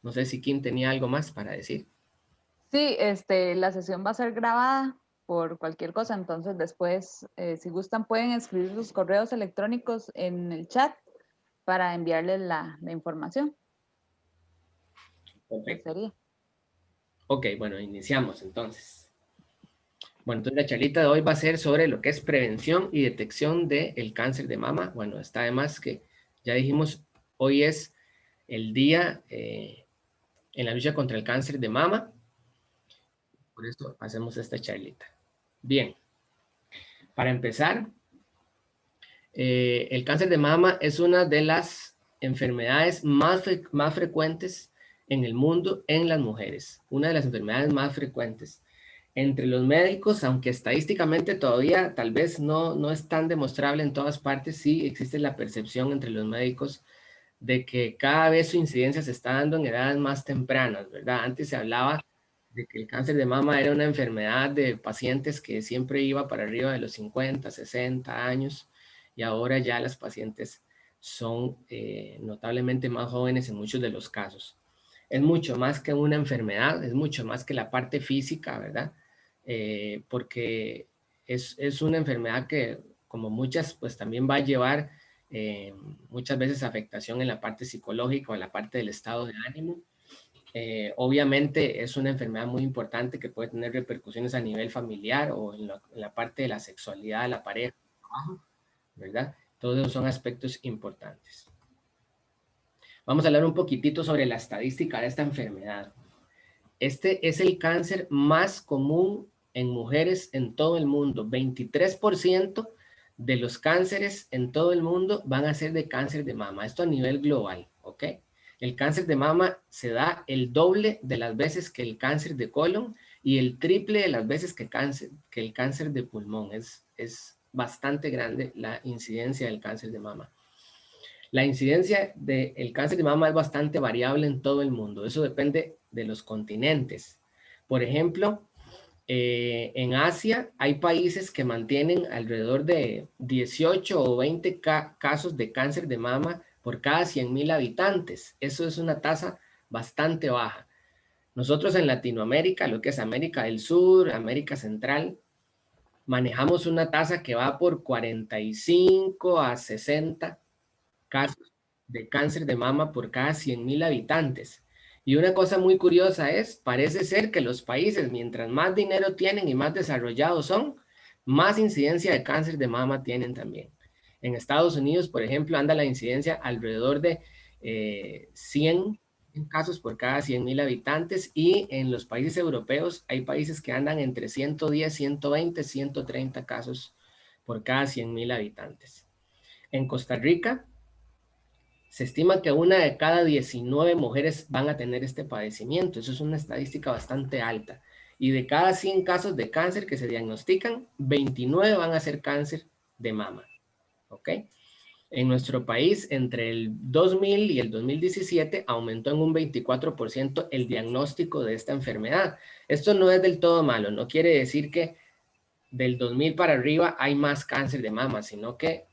No sé si Kim tenía algo más para decir. Sí, la sesión va a ser grabada por cualquier cosa, entonces después, si gustan, pueden escribir sus correos electrónicos en el chat para enviarles la información. Eso Perfecto. sería. Ok, bueno, iniciamos entonces. Bueno, entonces la charlita de hoy va a ser sobre lo que es prevención y detección del cáncer de mama. Bueno, está además que ya dijimos, hoy es el día en la lucha contra el cáncer de mama. Por eso hacemos esta charlita. Bien, para empezar, el cáncer de mama es una de las enfermedades más frecuentes en el mundo en las mujeres. Una de las enfermedades más frecuentes. Entre los médicos, aunque estadísticamente todavía tal vez no es tan demostrable en todas partes, sí existe la percepción entre los médicos de que cada vez su incidencia se está dando en edades más tempranas, ¿verdad? Antes se hablaba de que el cáncer de mama era una enfermedad de pacientes que siempre iba para arriba de los 50, 60 años, y ahora ya las pacientes son notablemente más jóvenes en muchos de los casos. Es mucho más que una enfermedad, es mucho más que la parte física, ¿verdad? Porque es una enfermedad que, como muchas, pues también va a llevar muchas veces afectación en la parte psicológica o en la parte del estado de ánimo. Obviamente es una enfermedad muy importante que puede tener repercusiones a nivel familiar o en la parte de la sexualidad de la pareja, ¿verdad? Todos esos son aspectos importantes. Vamos a hablar un poquitito sobre la estadística de esta enfermedad. Este es el cáncer más común en mujeres en todo el mundo. 23% de los cánceres en todo el mundo van a ser de cáncer de mama. Esto a nivel global, ¿ok? El cáncer de mama se da el doble de las veces que el cáncer de colon y el triple de las veces que el cáncer de pulmón. Es bastante grande la incidencia del cáncer de mama. La incidencia del cáncer de mama es bastante variable en todo el mundo. Eso depende de los continentes. Por ejemplo, en Asia hay países que mantienen alrededor de 18 o 20 casos de cáncer de mama por cada 100,000 habitantes. Eso es una tasa bastante baja. Nosotros en Latinoamérica, lo que es América del Sur, América Central, manejamos una tasa que va por 45 a 60 casos de cáncer de mama por cada 100,000 habitantes. Y una cosa muy curiosa es, parece ser que los países, mientras más dinero tienen y más desarrollados son, más incidencia de cáncer de mama tienen también. En Estados Unidos, por ejemplo, anda la incidencia alrededor de 100 casos por cada 100,000 habitantes, y en los países europeos hay países que andan entre 110, 120, 130 casos por cada 100,000 habitantes. En Costa Rica, se estima que una de cada 19 mujeres van a tener este padecimiento. Eso es una estadística bastante alta. Y de cada 100 casos de cáncer que se diagnostican, 29 van a ser cáncer de mama. ¿Ok? En nuestro país, entre el 2000 y el 2017, aumentó en un 24% el diagnóstico de esta enfermedad. Esto no es del todo malo. No quiere decir que del 2000 para arriba hay más cáncer de mama, sino que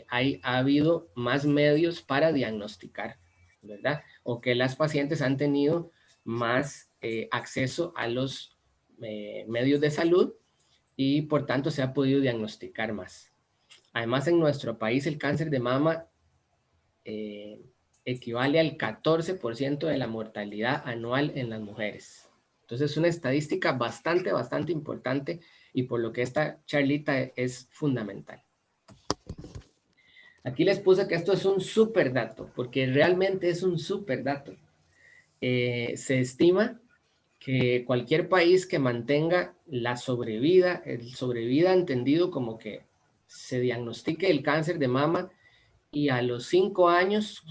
ha habido más medios para diagnosticar, ¿verdad? O que las pacientes han tenido más acceso a los medios de salud y por tanto se ha podido diagnosticar más. Además, en nuestro país el cáncer de mama eh, equivale al 14% de la mortalidad anual en las mujeres. Entonces es una estadística bastante importante, y por lo que esta charlita es fundamental. Aquí les puse que esto es un super dato, porque realmente es un super dato. Se estima que cualquier país que mantenga la sobrevida, el sobrevida entendido como que se diagnostique el cáncer de mama y a los 5 años,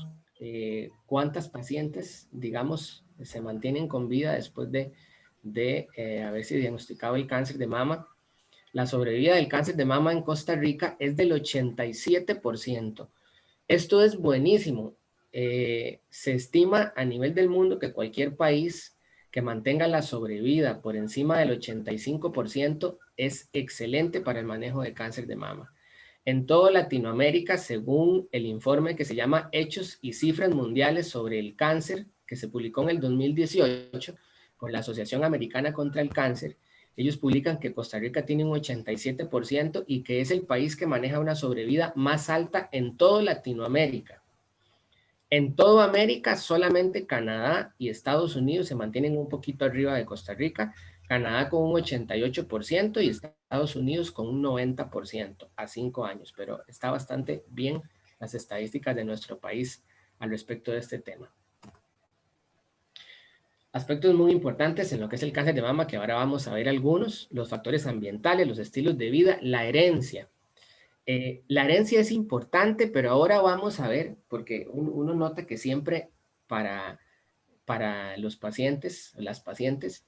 ¿cuántas pacientes, digamos, se mantienen con vida después de haberse diagnosticado el cáncer de mama? La sobrevida del cáncer de mama en Costa Rica es del 87%. Esto es buenísimo. Se estima a nivel del mundo que cualquier país que mantenga la sobrevida por encima del 85% es excelente para el manejo de cáncer de mama. En toda Latinoamérica, según el informe que se llama Hechos y Cifras Mundiales sobre el Cáncer que se publicó en el 2018 por la Asociación Americana contra el Cáncer. Ellos publican que Costa Rica tiene un 87% y que es el país que maneja una sobrevida más alta en toda Latinoamérica. En toda América, solamente Canadá y Estados Unidos se mantienen un poquito arriba de Costa Rica. Canadá con un 88% y Estados Unidos con un 90% a 5 años. Pero está bastante bien las estadísticas de nuestro país al respecto de este tema. Aspectos muy importantes en lo que es el cáncer de mama, que ahora vamos a ver algunos: los factores ambientales, los estilos de vida, la herencia. La herencia es importante, pero ahora vamos a ver, porque uno nota que siempre para los pacientes, las pacientes,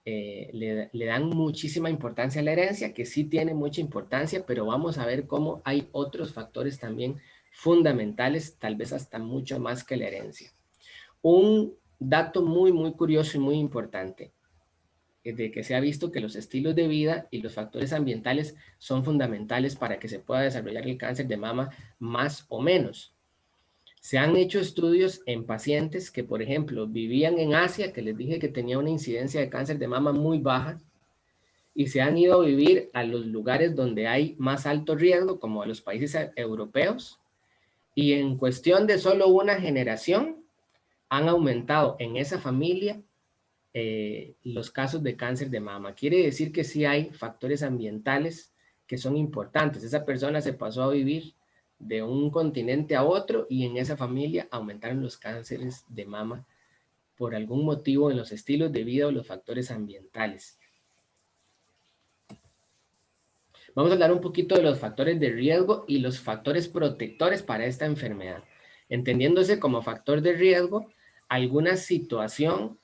le dan muchísima importancia a la herencia, que sí tiene mucha importancia, pero vamos a ver cómo hay otros factores también fundamentales, tal vez hasta mucho más que la herencia. Un dato muy, muy curioso y muy importante, de que se ha visto que los estilos de vida y los factores ambientales son fundamentales para que se pueda desarrollar el cáncer de mama más o menos. Se han hecho estudios en pacientes que, por ejemplo, vivían en Asia, que les dije que tenía una incidencia de cáncer de mama muy baja, y se han ido a vivir a los lugares donde hay más alto riesgo, como a los países europeos, y en cuestión de solo una generación han aumentado en esa familia los casos de cáncer de mama. Quiere decir que sí hay factores ambientales que son importantes. Esa persona se pasó a vivir de un continente a otro y en esa familia aumentaron los cánceres de mama por algún motivo en los estilos de vida o los factores ambientales. Vamos a hablar un poquito de los factores de riesgo y los factores protectores para esta enfermedad. Entendiéndose como factor de riesgo alguna situación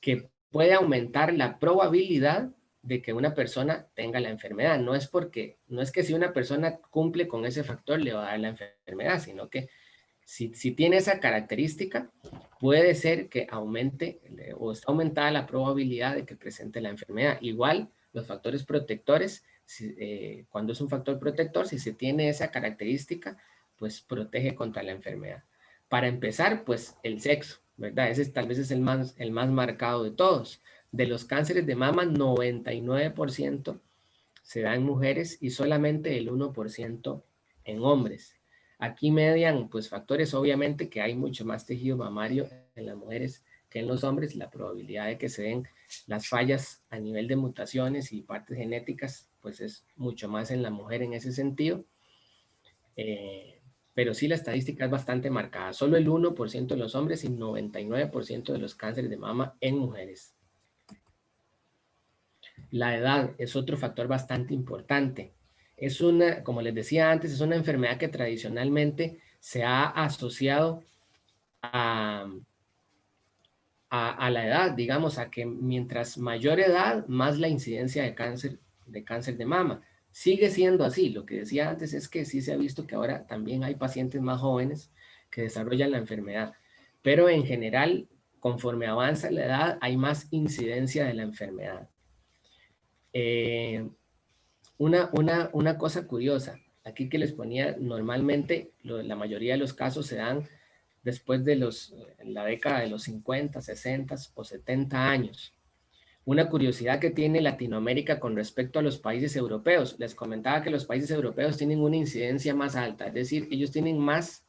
que puede aumentar la probabilidad de que una persona tenga la enfermedad. No es que si una persona cumple con ese factor le va a dar la enfermedad, sino que si tiene esa característica, puede ser que aumente o está aumentada la probabilidad de que presente la enfermedad. Igual, los factores protectores, cuando es un factor protector, si se tiene esa característica, pues protege contra la enfermedad. Para empezar, pues el sexo, ¿verdad? Ese tal vez es el más marcado de todos. De los cánceres de mama, 99% se da en mujeres y solamente el 1% en hombres. Aquí median pues factores, obviamente, que hay mucho más tejido mamario en las mujeres que en los hombres. La probabilidad de que se den las fallas a nivel de mutaciones y partes genéticas pues es mucho más en la mujer en ese sentido. Pero sí, la estadística es bastante marcada. Solo el 1% de los hombres y 99% de los cánceres de mama en mujeres. La edad es otro factor bastante importante. Es una, como les decía antes, es una enfermedad que tradicionalmente se ha asociado a la edad, digamos, a que mientras mayor edad, más la incidencia de cáncer de mama. Sigue siendo así. Lo que decía antes es que sí se ha visto que ahora también hay pacientes más jóvenes que desarrollan la enfermedad. Pero en general, conforme avanza la edad, hay más incidencia de la enfermedad. Una cosa curiosa, aquí que les ponía, normalmente la mayoría de los casos se dan después de la década de los 50, 60 o 70 años. Una curiosidad que tiene Latinoamérica con respecto a los países europeos. Les comentaba que los países europeos tienen una incidencia más alta, es decir, ellos tienen más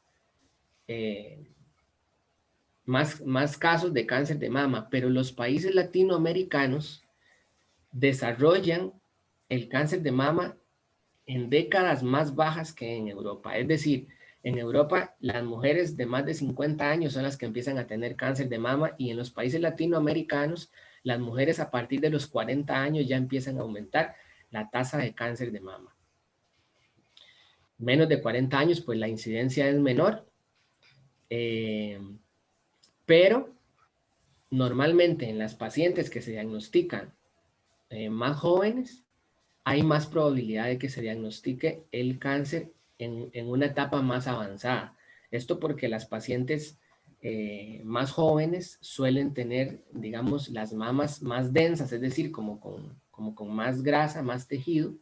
casos de cáncer de mama, pero los países latinoamericanos desarrollan el cáncer de mama en décadas más bajas que en Europa. Es decir, en Europa las mujeres de más de 50 años son las que empiezan a tener cáncer de mama y en los países latinoamericanos las mujeres a partir de los 40 años ya empiezan a aumentar la tasa de cáncer de mama. Menos de 40 años, pues la incidencia es menor, pero normalmente en las pacientes que se diagnostican más jóvenes, hay más probabilidad de que se diagnostique el cáncer en una etapa más avanzada. Esto porque las pacientes más jóvenes suelen tener, digamos, las mamas más densas, es decir, como con más grasa, más tejido,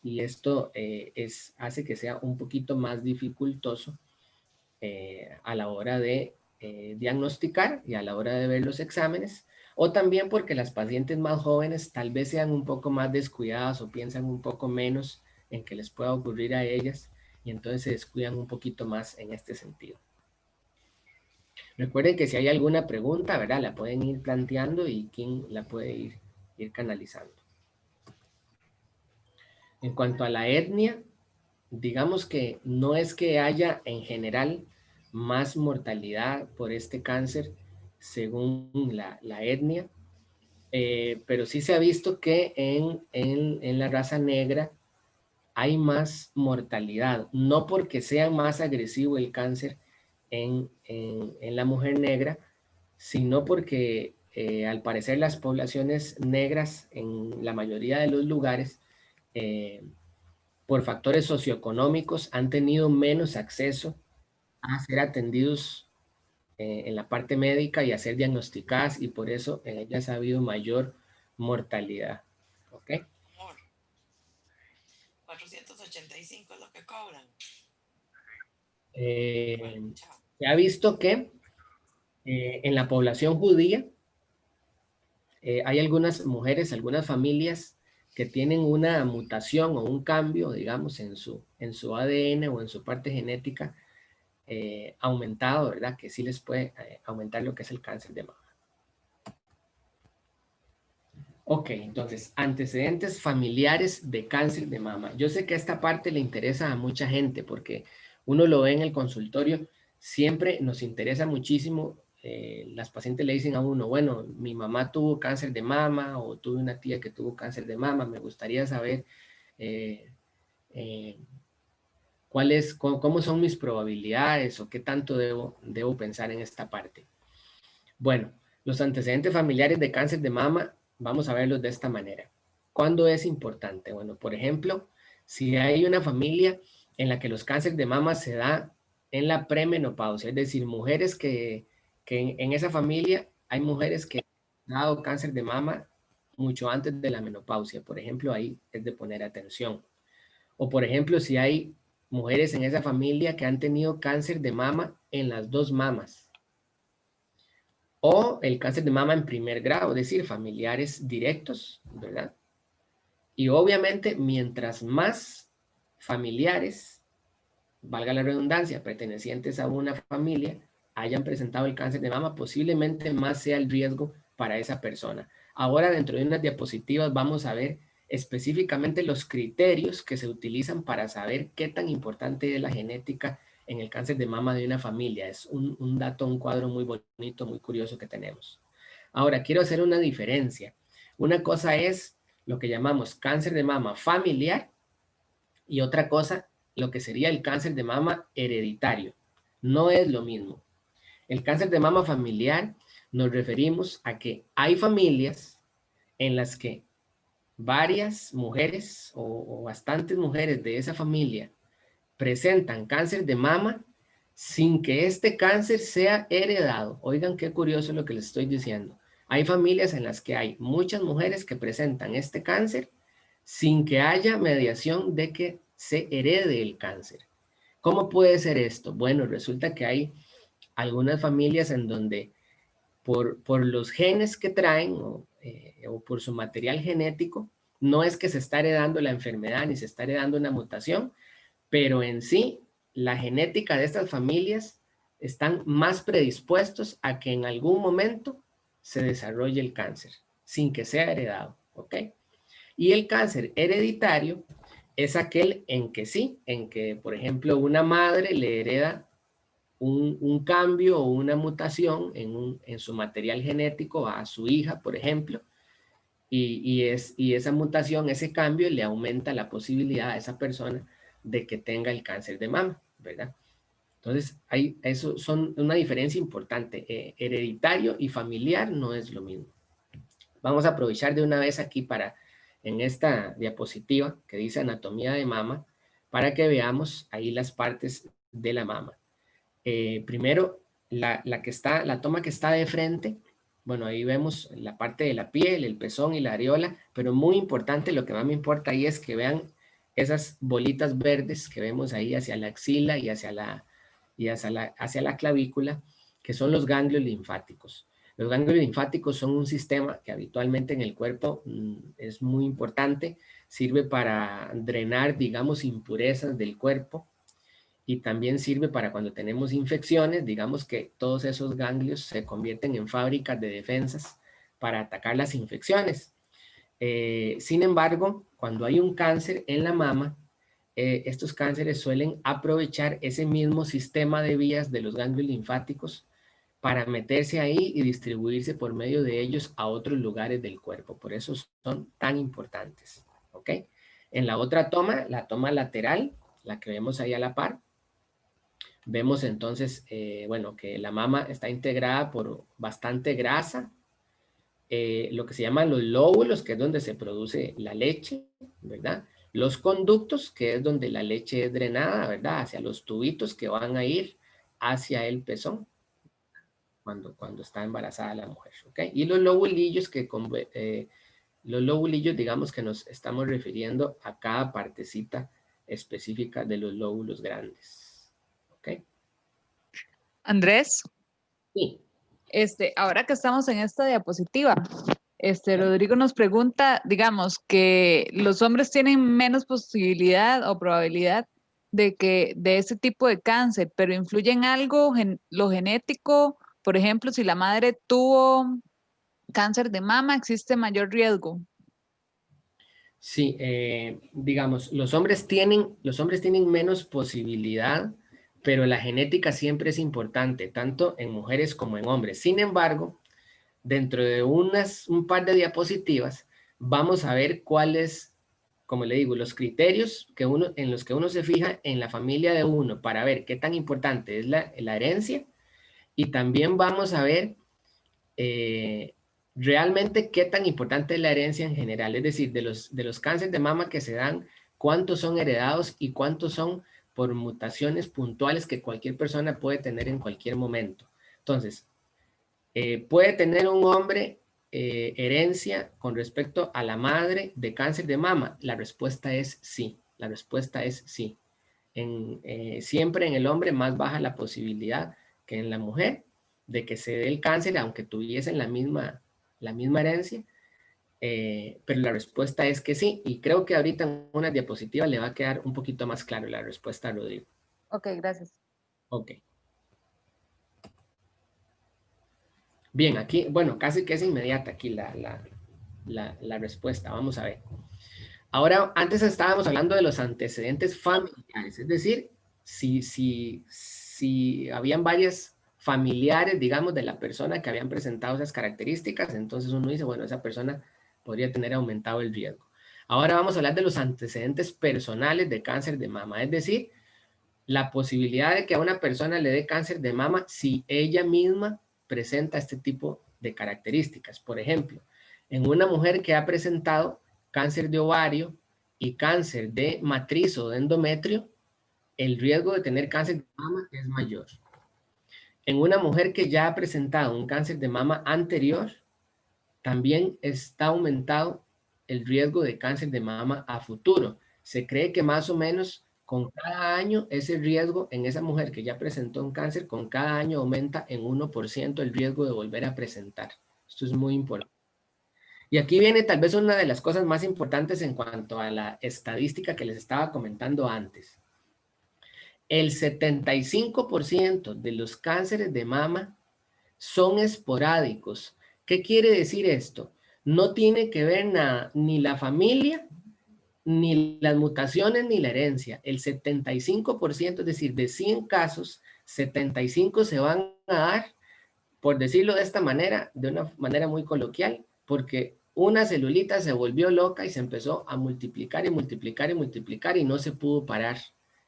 y esto hace que sea un poquito más dificultoso a la hora de diagnosticar y a la hora de ver los exámenes, o también porque las pacientes más jóvenes tal vez sean un poco más descuidadas o piensan un poco menos en que les pueda ocurrir a ellas y entonces se descuidan un poquito más en este sentido. Recuerden que si hay alguna pregunta, ¿verdad? La pueden ir planteando y Kim la puede ir canalizando. En cuanto a la etnia, digamos que no es que haya en general más mortalidad por este cáncer según la etnia, pero sí se ha visto que en la raza negra hay más mortalidad, no porque sea más agresivo el cáncer en la mujer negra, sino porque al parecer las poblaciones negras en la mayoría de los lugares, por factores socioeconómicos, han tenido menos acceso a ser atendidos en la parte médica y a ser diagnosticadas y por eso en ellas ha habido mayor mortalidad. ¿Ok? 485 es lo que cobran. Se ha visto que en la población judía hay algunas mujeres, algunas familias que tienen una mutación o un cambio, digamos, en su ADN o en su parte genética aumentado, ¿verdad? Que sí les puede aumentar lo que es el cáncer de mama. Ok, entonces, antecedentes familiares de cáncer de mama. Yo sé que esta parte le interesa a mucha gente porque uno lo ve en el consultorio, siempre nos interesa muchísimo. Las pacientes le dicen a uno, bueno, mi mamá tuvo cáncer de mama o tuve una tía que tuvo cáncer de mama, me gustaría saber eh, eh, cómo son mis probabilidades o qué tanto debo pensar en esta parte. Bueno, los antecedentes familiares de cáncer de mama, vamos a verlos de esta manera. ¿Cuándo es importante? Bueno, por ejemplo, si hay una familia en la que los cánceres de mama se da en la premenopausia, es decir, mujeres que en esa familia hay mujeres que han dado cáncer de mama mucho antes de la menopausia, por ejemplo, ahí es de poner atención. O por ejemplo, si hay mujeres en esa familia que han tenido cáncer de mama en las dos mamas, o el cáncer de mama en primer grado, es decir, familiares directos, ¿verdad? Y obviamente, mientras más familiares, valga la redundancia, pertenecientes a una familia, hayan presentado el cáncer de mama, posiblemente más sea el riesgo para esa persona. Ahora, dentro de unas diapositivas, vamos a ver específicamente los criterios que se utilizan para saber qué tan importante es la genética en el cáncer de mama de una familia. Es un dato, un cuadro muy bonito, muy curioso que tenemos. Ahora, quiero hacer una diferencia. Una cosa es lo que llamamos cáncer de mama familiar y otra cosa, lo que sería el cáncer de mama hereditario. No es lo mismo. El cáncer de mama familiar nos referimos a que hay familias en las que varias mujeres o bastantes mujeres de esa familia presentan cáncer de mama sin que este cáncer sea heredado. Oigan qué curioso lo que les estoy diciendo. Hay familias en las que hay muchas mujeres que presentan este cáncer sin que haya mediación de que se herede el cáncer. ¿Cómo puede ser esto? Bueno, resulta que hay algunas familias en donde por los genes que traen o por su material genético, no es que se está heredando la enfermedad ni se está heredando una mutación, pero en sí, la genética de estas familias están más predispuestos a que en algún momento se desarrolle el cáncer, sin que sea heredado, ¿ok? Y el cáncer hereditario es aquel en que sí, en que, por ejemplo, una madre le hereda un cambio o una mutación en su material genético a su hija, por ejemplo, y esa mutación, ese cambio le aumenta la posibilidad a esa persona de que tenga el cáncer de mama, ¿verdad? Entonces, eso son una diferencia importante. Hereditario y familiar no es lo mismo. Vamos a aprovechar de una vez aquí para, en esta diapositiva que dice anatomía de mama, para que veamos ahí las partes de la mama. Primero, la toma que está de frente, bueno, ahí vemos la parte de la piel, el pezón y la areola, pero muy importante, lo que más me importa ahí es que vean esas bolitas verdes que vemos ahí hacia la axila y hacia la clavícula. que son los ganglios linfáticos. Los ganglios linfáticos son un sistema que habitualmente en el cuerpo es muy importante, sirve para drenar, digamos, impurezas del cuerpo y también sirve para cuando tenemos infecciones, digamos que todos esos ganglios se convierten en fábricas de defensas para atacar las infecciones. Sin embargo, cuando hay un cáncer en la mama, estos cánceres suelen aprovechar ese mismo sistema de vías de los ganglios linfáticos para meterse ahí y distribuirse por medio de ellos a otros lugares del cuerpo. Por eso son tan importantes. ¿Ok? En la otra toma, la toma lateral, la que vemos ahí a la par, vemos entonces, bueno, que la mama está integrada por bastante grasa, lo que se llaman los lóbulos, que es donde se produce la leche, ¿verdad? Los conductos, que es donde la leche es drenada, ¿verdad? Hacia los tubitos que van a ir hacia el pezón cuando está embarazada la mujer, ¿ok? Y los lobulillos, los lobulillos, digamos que nos estamos refiriendo a cada partecita específica de los lóbulos grandes, ¿ok? Andrés, Sí. ahora que estamos en esta diapositiva, Rodrigo nos pregunta, digamos, que los hombres tienen menos posibilidad o probabilidad de ese tipo de cáncer, pero influye en algo lo genético, por ejemplo, si la madre tuvo cáncer de mama, existe mayor riesgo. Sí, digamos, los hombres tienen menos posibilidad, pero la genética siempre es importante, tanto en mujeres como en hombres. Sin embargo, dentro de un par de diapositivas, vamos a ver cuáles, como le digo, los criterios en los que uno se fija en la familia de uno para ver qué tan importante es la herencia, y también vamos a ver realmente qué tan importante es la herencia en general, es decir, de los cánceres de mama que se dan, cuántos son heredados y cuántos son por mutaciones puntuales que cualquier persona puede tener en cualquier momento. Entonces, ¿puede tener un hombre herencia con respecto a la madre de cáncer de mama? La respuesta es sí, la respuesta es sí. Siempre en el hombre más baja la posibilidad que en la mujer de que se dé el cáncer, aunque tuviesen la misma herencia, pero la respuesta es que sí, y creo que ahorita en una diapositiva le va a quedar un poquito más claro la respuesta a Rodrigo. Ok, gracias. Ok. Bien, aquí, bueno, casi que es inmediata aquí la respuesta. Vamos a ver. Ahora, antes estábamos hablando de los antecedentes familiares, es decir, si habían varias familiares, digamos, de la persona que habían presentado esas características, entonces uno dice, bueno, esa persona podría tener aumentado el riesgo. Ahora vamos a hablar de los antecedentes personales de cáncer de mama, es decir, la posibilidad de que a una persona le dé cáncer de mama si ella misma presenta este tipo de características. Por ejemplo, en una mujer que ha presentado cáncer de ovario y cáncer de matriz o de endometrio, el riesgo de tener cáncer de mama es mayor. En una mujer que ya ha presentado un cáncer de mama anterior, también está aumentado el riesgo de cáncer de mama a futuro. Se cree que más o menos con cada año ese riesgo en esa mujer que ya presentó un cáncer, con cada año aumenta en 1% el riesgo de volver a presentar. Esto es muy importante. Y aquí viene tal vez una de las cosas más importantes en cuanto a la estadística que les estaba comentando antes. El 75% de los cánceres de mama son esporádicos. ¿Qué quiere decir esto? No tiene que ver nada, ni la familia, ni las mutaciones, ni la herencia. El 75%, es decir, de 100 casos, 75 se van a dar, por decirlo de esta manera, de una manera muy coloquial, porque una celulita se volvió loca y se empezó a multiplicar y multiplicar y multiplicar y no se pudo parar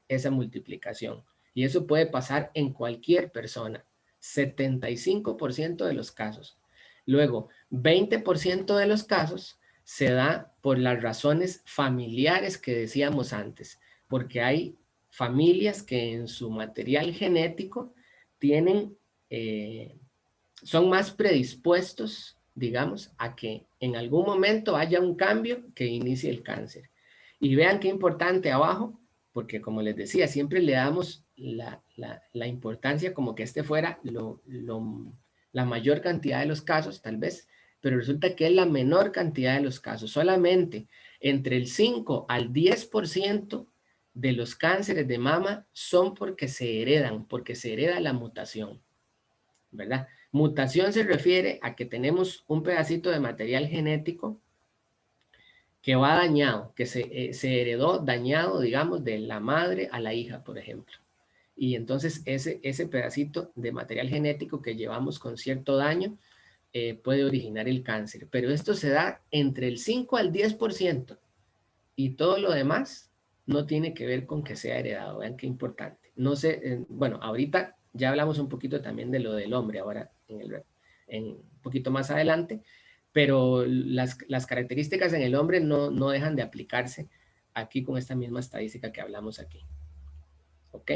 esa multiplicación. Y eso puede pasar en cualquier persona. 75% de los casos. Luego, 20% de los casos se da por las razones familiares que decíamos antes, porque hay familias que en su material genético tienen, son más predispuestos, digamos, a que en algún momento haya un cambio que inicie el cáncer. Y vean qué importante abajo, porque como les decía, siempre le damos la importancia como que este fuera la mayor cantidad de los casos, tal vez, pero resulta que es la menor cantidad de los casos. Solamente entre el 5 al 10% de los cánceres de mama son porque se heredan, porque se hereda la mutación, ¿verdad? Mutación se refiere a que tenemos un pedacito de material genético que va dañado, que se heredó dañado, digamos, de la madre a la hija, por ejemplo. Y entonces ese pedacito de material genético que llevamos con cierto daño puede originar el cáncer. Pero esto se da entre el 5 al 10% y todo lo demás no tiene que ver con que sea heredado. Vean qué importante. No sé, bueno, ahorita ya hablamos un poquito también de lo del hombre, ahora en un poquito más adelante, pero las características en el hombre no dejan de aplicarse aquí con esta misma estadística que hablamos aquí. ¿Ok?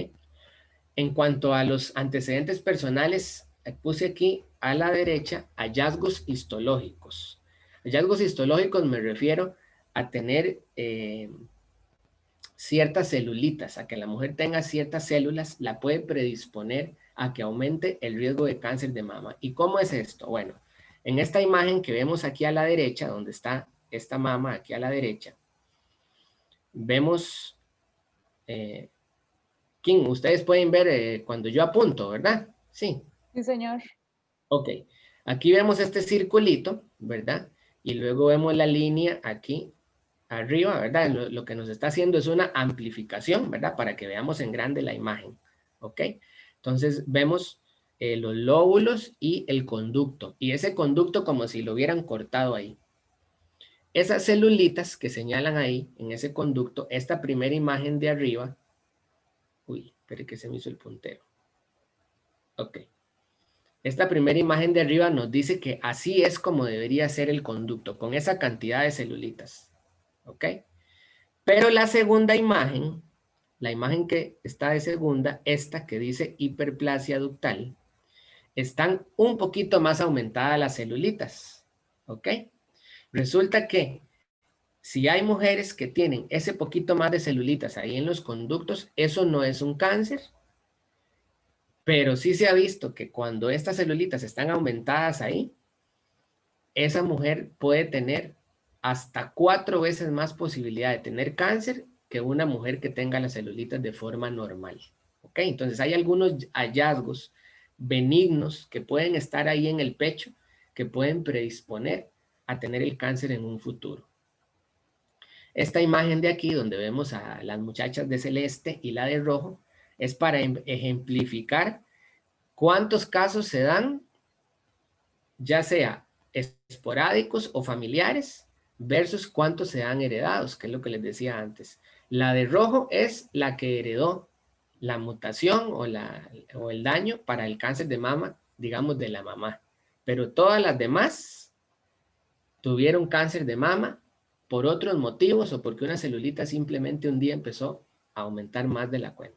En cuanto a los antecedentes personales, puse aquí a la derecha hallazgos histológicos. Hallazgos histológicos me refiero a tener ciertas celulitas, a que la mujer tenga ciertas células, la puede predisponer a que aumente el riesgo de cáncer de mama. ¿Y cómo es esto? Bueno, en esta imagen que vemos aquí a la derecha, donde está esta mama aquí a la derecha, vemos, Kim, ustedes pueden ver cuando yo apunto, ¿verdad? Sí. Sí, señor. Ok, aquí vemos este circulito, ¿verdad? Y luego vemos la línea aquí arriba, ¿verdad? Lo que nos está haciendo es una amplificación, ¿verdad? Para que veamos en grande la imagen, ¿ok? Entonces vemos los lóbulos y el conducto, y ese conducto como si lo hubieran cortado ahí. Esas celulitas que señalan ahí, en ese conducto, esta primera imagen de arriba, uy, espere que se me hizo el puntero. Ok. Esta primera imagen de arriba nos dice que así es como debería ser el conducto, con esa cantidad de celulitas, ¿ok? Pero la segunda imagen, la imagen que está de segunda, esta que dice hiperplasia ductal, están un poquito más aumentadas las celulitas, ¿ok? Resulta que si hay mujeres que tienen ese poquito más de celulitas ahí en los conductos, eso no es un cáncer, pero sí se ha visto que cuando estas celulitas están aumentadas ahí, esa mujer puede tener hasta 4 veces más posibilidad de tener cáncer que una mujer que tenga las celulitas de forma normal. ¿Ok? Entonces hay algunos hallazgos benignos que pueden estar ahí en el pecho que pueden predisponer a tener el cáncer en un futuro. Esta imagen de aquí, donde vemos a las muchachas de celeste y la de rojo, es para ejemplificar cuántos casos se dan, ya sea esporádicos o familiares, versus cuántos se dan heredados, que es lo que les decía antes. La de rojo es la que heredó la mutación o el daño para el cáncer de mama, digamos, de la mamá. Pero todas las demás tuvieron cáncer de mama por otros motivos o porque una celulita simplemente un día empezó a aumentar más de la cuenta.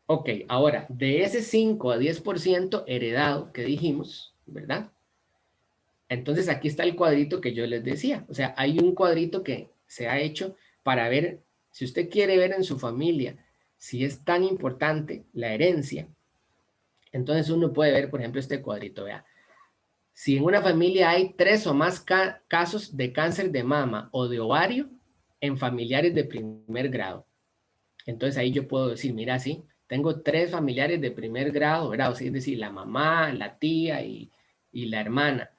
Ok, ahora, de ese 5 a 10% heredado que dijimos, ¿verdad? Entonces aquí está el cuadrito que yo les decía. O sea, hay un cuadrito que se ha hecho para ver, si usted quiere ver en su familia si es tan importante la herencia, entonces uno puede ver, por ejemplo, este cuadrito, vea. Si en una familia hay 3 o más casos de cáncer de mama o de ovario en familiares de primer grado, entonces ahí yo puedo decir, mira, sí, tengo 3 familiares de primer grado, ¿verdad? O sea, es decir, la mamá, la tía y la hermana.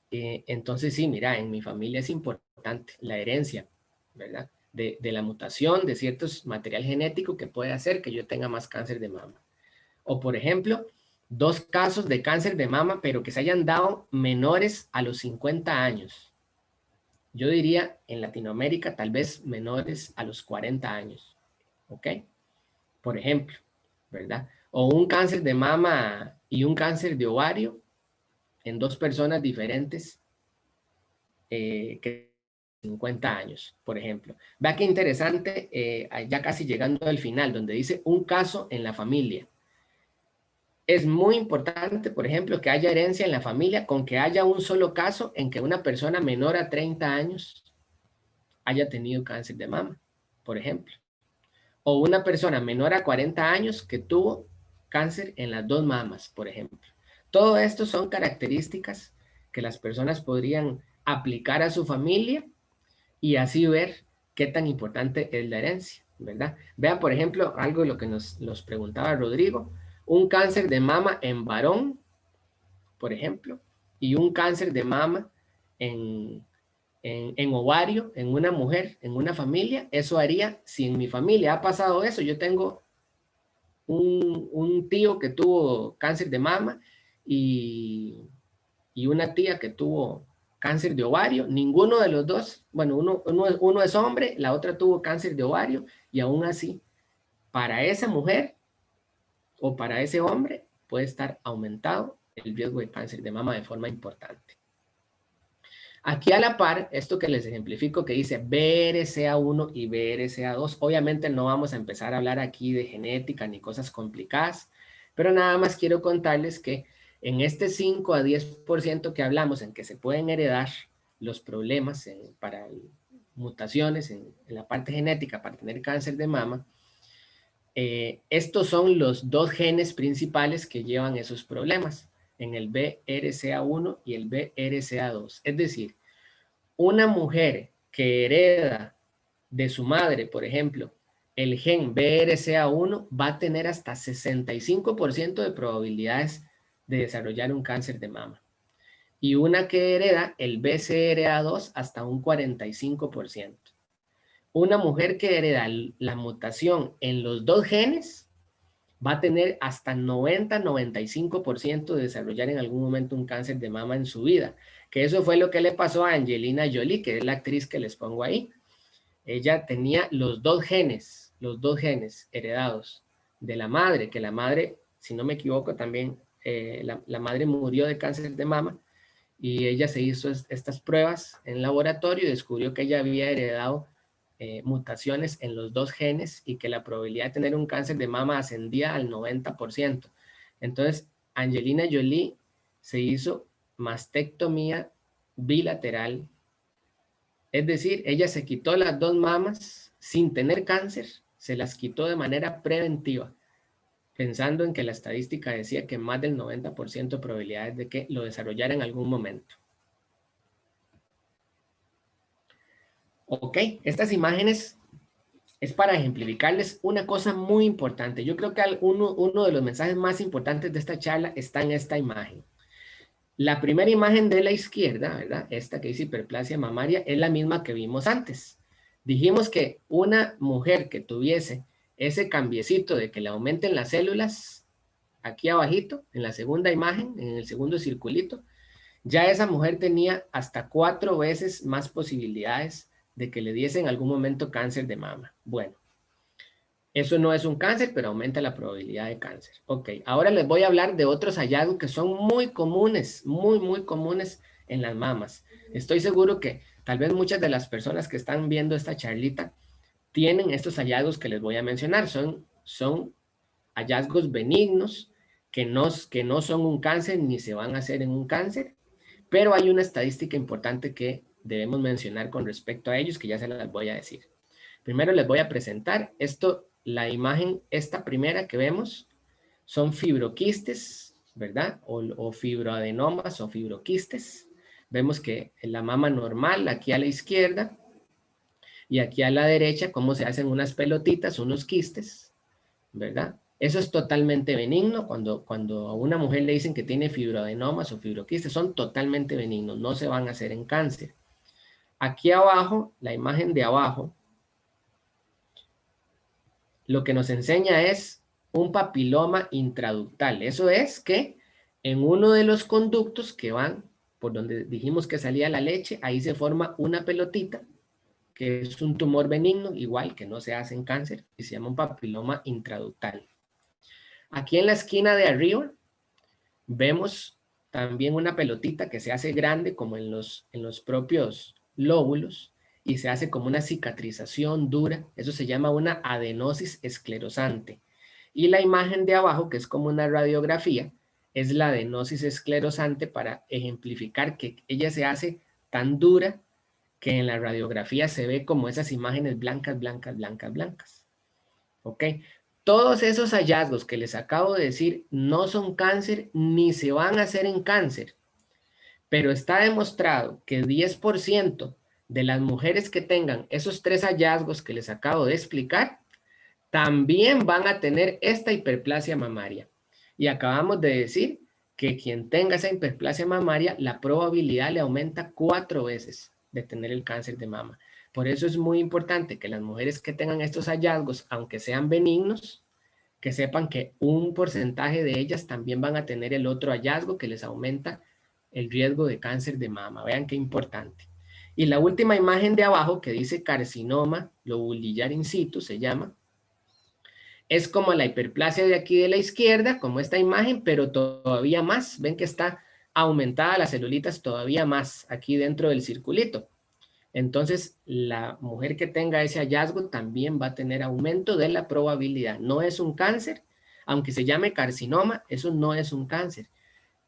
Entonces sí, mira, en mi familia es importante la herencia, ¿verdad? De la mutación de ciertos material genético que puede hacer que yo tenga más cáncer de mama. O por ejemplo, 2 casos de cáncer de mama, pero que se hayan dado menores a los 50 años. Yo diría en Latinoamérica tal vez menores a los 40 años, ¿ok? Por ejemplo, ¿verdad? O un cáncer de mama y un cáncer de ovario en 2 personas diferentes que 50 años, por ejemplo. Vea qué interesante, ya casi llegando al final, donde dice un caso en la familia. Es muy importante, por ejemplo, que haya herencia en la familia con que haya un solo caso en que una persona menor a 30 años haya tenido cáncer de mama, por ejemplo. O una persona menor a 40 años que tuvo cáncer en las dos mamas, por ejemplo. Todo esto son características que las personas podrían aplicar a su familia y así ver qué tan importante es la herencia, ¿verdad? Vea, por ejemplo, algo de lo que nos preguntaba Rodrigo, un cáncer de mama en varón, por ejemplo, y un cáncer de mama en ovario, en una mujer, en una familia, eso haría, si en mi familia ha pasado eso, yo tengo un tío que tuvo cáncer de mama y una tía que tuvo cáncer de ovario, ninguno de los dos, bueno, uno es hombre, la otra tuvo cáncer de ovario y aún así, para esa mujer o para ese hombre puede estar aumentado el riesgo de cáncer de mama de forma importante. Aquí a la par, esto que les ejemplifico que dice BRCA1 y BRCA2, obviamente no vamos a empezar a hablar aquí de genética ni cosas complicadas, pero nada más quiero contarles que en este 5 a 10% que hablamos en que se pueden heredar los problemas para mutaciones en la parte genética para tener cáncer de mama, estos son los dos genes principales que llevan esos problemas, en el BRCA1 y el BRCA2. Es decir, una mujer que hereda de su madre, por ejemplo, el gen BRCA1 va a tener hasta 65% de probabilidades de desarrollar un cáncer de mama. Y una que hereda el BCRA2 hasta un 45%. Una mujer que hereda la mutación en los dos genes va a tener hasta 90-95% de desarrollar en algún momento un cáncer de mama en su vida. Que eso fue lo que le pasó a Angelina Jolie, que es la actriz que les pongo ahí. Ella tenía los dos genes heredados de la madre, que la madre, si no me equivoco, también la madre murió de cáncer de mama y ella se hizo estas pruebas en laboratorio y descubrió que ella había heredado mutaciones en los dos genes y que la probabilidad de tener un cáncer de mama ascendía al 90%. Entonces, Angelina Jolie se hizo mastectomía bilateral, es decir, ella se quitó las dos mamas sin tener cáncer, se las quitó de manera preventiva, pensando en que la estadística decía que más del 90% de probabilidades de que lo desarrollara en algún momento. Ok, estas imágenes es para ejemplificarles una cosa muy importante. Yo creo que uno de los mensajes más importantes de esta charla está en esta imagen. La primera imagen de la izquierda, ¿verdad? Esta que dice hiperplasia mamaria, es la misma que vimos antes. Dijimos que una mujer que tuviese ese cambiecito de que le aumenten las células, aquí abajito, en la segunda imagen, en el segundo circulito, ya esa mujer tenía hasta 4 veces más posibilidades de que le diese en algún momento cáncer de mama. Bueno, eso no es un cáncer, pero aumenta la probabilidad de cáncer. Ok, ahora les voy a hablar de otros hallazgos que son muy comunes, muy comunes en las mamas. Estoy seguro que tal vez muchas de las personas que están viendo esta charlita tienen estos hallazgos que les voy a mencionar. Son hallazgos benignos que no son un cáncer ni se van a hacer en un cáncer, pero hay una estadística importante que debemos mencionar con respecto a ellos, que ya se las voy a decir. Primero les voy a presentar esto, la imagen, esta primera que vemos, son fibroquistes, ¿verdad? O fibroadenomas o fibroquistes. Vemos que en la mama normal, aquí a la izquierda, y aquí a la derecha, cómo se hacen unas pelotitas, unos quistes, ¿verdad? Eso es totalmente benigno. Cuando a una mujer le dicen que tiene fibroadenomas o fibroquistes, son totalmente benignos, no se van a hacer en cáncer. Aquí abajo, la imagen de abajo, lo que nos enseña es un papiloma intraductal. Eso es que en uno de los conductos que van por donde dijimos que salía la leche, ahí se forma una pelotita, que es un tumor benigno, igual que no se hace en cáncer, y se llama un papiloma intraductal. Aquí en la esquina de arriba vemos también una pelotita que se hace grande como en los propios lóbulos y se hace como una cicatrización dura. Eso se llama una adenosis esclerosante. Y la imagen de abajo, que es como una radiografía, es la adenosis esclerosante para ejemplificar que ella se hace tan dura que en la radiografía se ve como esas imágenes blancas, blancas, blancas, blancas. ¿Ok? Todos esos hallazgos que les acabo de decir no son cáncer ni se van a hacer en cáncer, pero está demostrado que 10% de las mujeres que tengan esos 3 hallazgos que les acabo de explicar también van a tener esta hiperplasia mamaria. Y acabamos de decir que quien tenga esa hiperplasia mamaria, la probabilidad le aumenta 4 veces de tener el cáncer de mama. Por eso es muy importante que las mujeres que tengan estos hallazgos, aunque sean benignos, que sepan que un porcentaje de ellas también van a tener el otro hallazgo que les aumenta el riesgo de cáncer de mama. Vean qué importante. Y la última imagen de abajo que dice carcinoma lobulillar in situ, se llama, es como la hiperplasia de aquí de la izquierda, como esta imagen, pero todavía más. Ven que está aumentada las celulitas todavía más aquí dentro del circulito. Entonces, la mujer que tenga ese hallazgo también va a tener aumento de la probabilidad. No es un cáncer, aunque se llame carcinoma, eso no es un cáncer,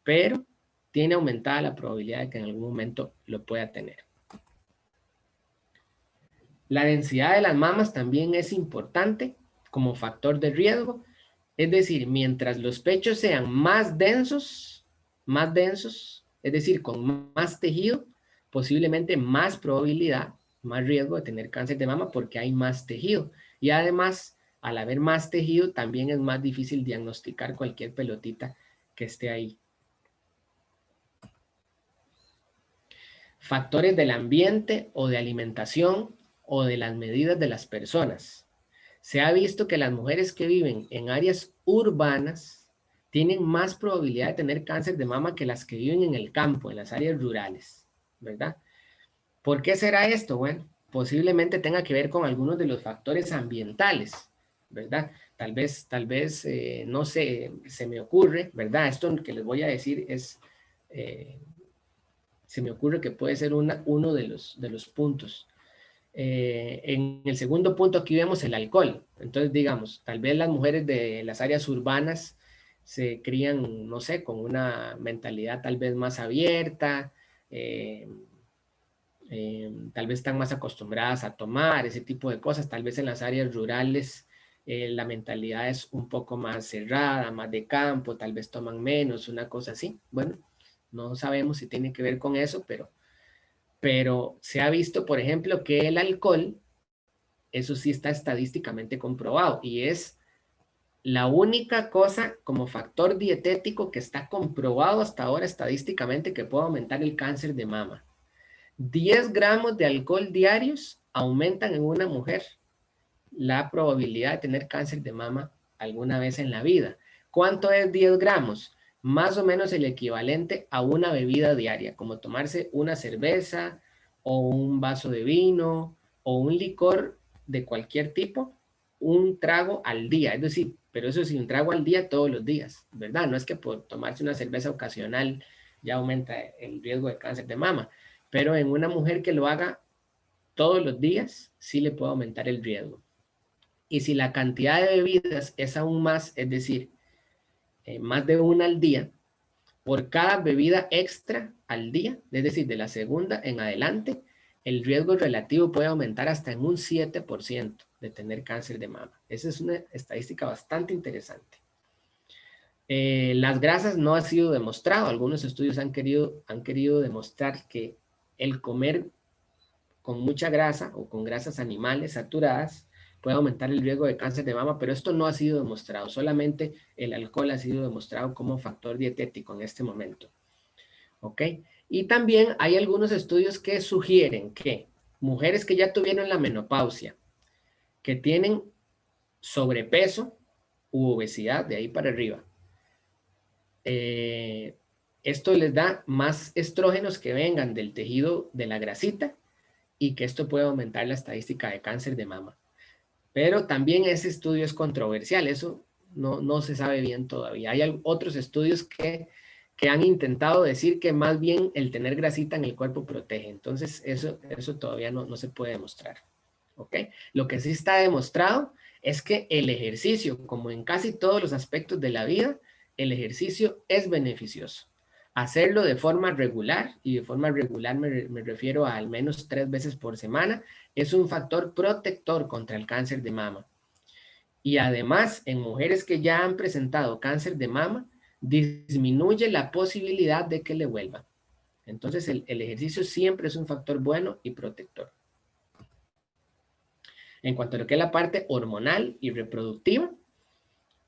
pero tiene aumentada la probabilidad de que en algún momento lo pueda tener. La densidad de las mamas también es importante como factor de riesgo. Es decir, mientras los pechos sean más densos, es decir, con más tejido, posiblemente más probabilidad, más riesgo de tener cáncer de mama porque hay más tejido. Y además, al haber más tejido, también es más difícil diagnosticar cualquier pelotita que esté ahí. Factores del ambiente o de alimentación o de las medidas de las personas. Se ha visto que las mujeres que viven en áreas urbanas tienen más probabilidad de tener cáncer de mama que las que viven en el campo, en las áreas rurales, ¿verdad? ¿Por qué será esto? Bueno, posiblemente tenga que ver con algunos de los factores ambientales, ¿verdad? Tal vez, no sé, se me ocurre, ¿verdad? Esto que les voy a decir es, se me ocurre que puede ser uno de los puntos. En el segundo punto aquí vemos el alcohol. Entonces, digamos, tal vez las mujeres de las áreas urbanas se crían, no sé, con una mentalidad tal vez más abierta, tal vez están más acostumbradas a tomar ese tipo de cosas. Tal vez en las áreas rurales la mentalidad es un poco más cerrada, más de campo, tal vez toman menos, una cosa así. Bueno, no sabemos si tiene que ver con eso, pero se ha visto, por ejemplo, que el alcohol, eso sí está estadísticamente comprobado y es la única cosa como factor dietético que está comprobado hasta ahora estadísticamente que puede aumentar el cáncer de mama. 10 gramos de alcohol diarios aumentan en una mujer la probabilidad de tener cáncer de mama alguna vez en la vida. ¿Cuánto es 10 gramos? Más o menos el equivalente a una bebida diaria, como tomarse una cerveza o un vaso de vino o un licor de cualquier tipo, un trago al día. Es decir, pero eso sí, un trago al día todos los días, ¿verdad? No es que por tomarse una cerveza ocasional ya aumenta el riesgo de cáncer de mama, pero en una mujer que lo haga todos los días, sí le puede aumentar el riesgo. Y si la cantidad de bebidas es aún más, es decir, más de una al día, por cada bebida extra al día, es decir, de la segunda en adelante, el riesgo relativo puede aumentar hasta en un 7% de tener cáncer de mama. Esa es una estadística bastante interesante. Las grasas no ha sido demostrado. Algunos estudios han querido demostrar que el comer con mucha grasa o con grasas animales saturadas puede aumentar el riesgo de cáncer de mama, pero esto no ha sido demostrado. Solamente el alcohol ha sido demostrado como factor dietético en este momento. ¿Ok? Y también hay algunos estudios que sugieren que mujeres que ya tuvieron la menopausia, que tienen sobrepeso u obesidad, de ahí para arriba, esto les da más estrógenos que vengan del tejido de la grasita y que esto puede aumentar la estadística de cáncer de mama. Pero también ese estudio es controversial, eso no se sabe bien todavía. Hay otros estudios que han intentado decir que más bien el tener grasita en el cuerpo protege. Entonces eso todavía no se puede demostrar. ¿Ok? Lo que sí está demostrado es que el ejercicio, como en casi todos los aspectos de la vida, el ejercicio es beneficioso. hacerlo de forma regular, y de forma regular me refiero a al menos 3 veces por semana, es un factor protector contra el cáncer de mama. Y además, en mujeres que ya han presentado cáncer de mama, disminuye la posibilidad de que le vuelva. Entonces, el ejercicio siempre es un factor bueno y protector. En cuanto a lo que es la parte hormonal y reproductiva,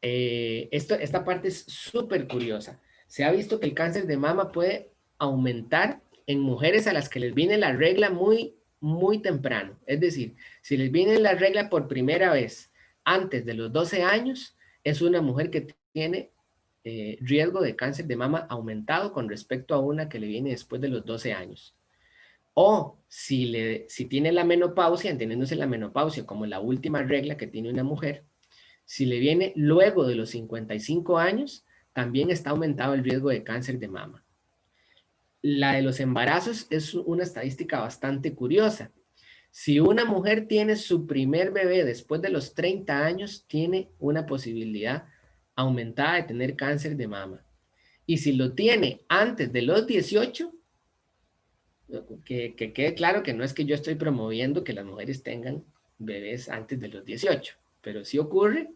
esta parte es súper curiosa. Se ha visto que el cáncer de mama puede aumentar en mujeres a las que les viene la regla muy, muy temprano. Es decir, si les viene la regla por primera vez antes de los 12 años, es una mujer que tiene riesgo de cáncer de mama aumentado con respecto a una que le viene después de los 12 años. O si tiene la menopausia, entendiéndose la menopausia como la última regla que tiene una mujer, si le viene luego de los 55 años, también está aumentado el riesgo de cáncer de mama. La de los embarazos es una estadística bastante curiosa. Si una mujer tiene su primer bebé después de los 30 años, tiene una posibilidad aumentada de tener cáncer de mama. Y si lo tiene antes de los 18, que quede claro que no es que yo estoy promoviendo que las mujeres tengan bebés antes de los 18, pero sí ocurre.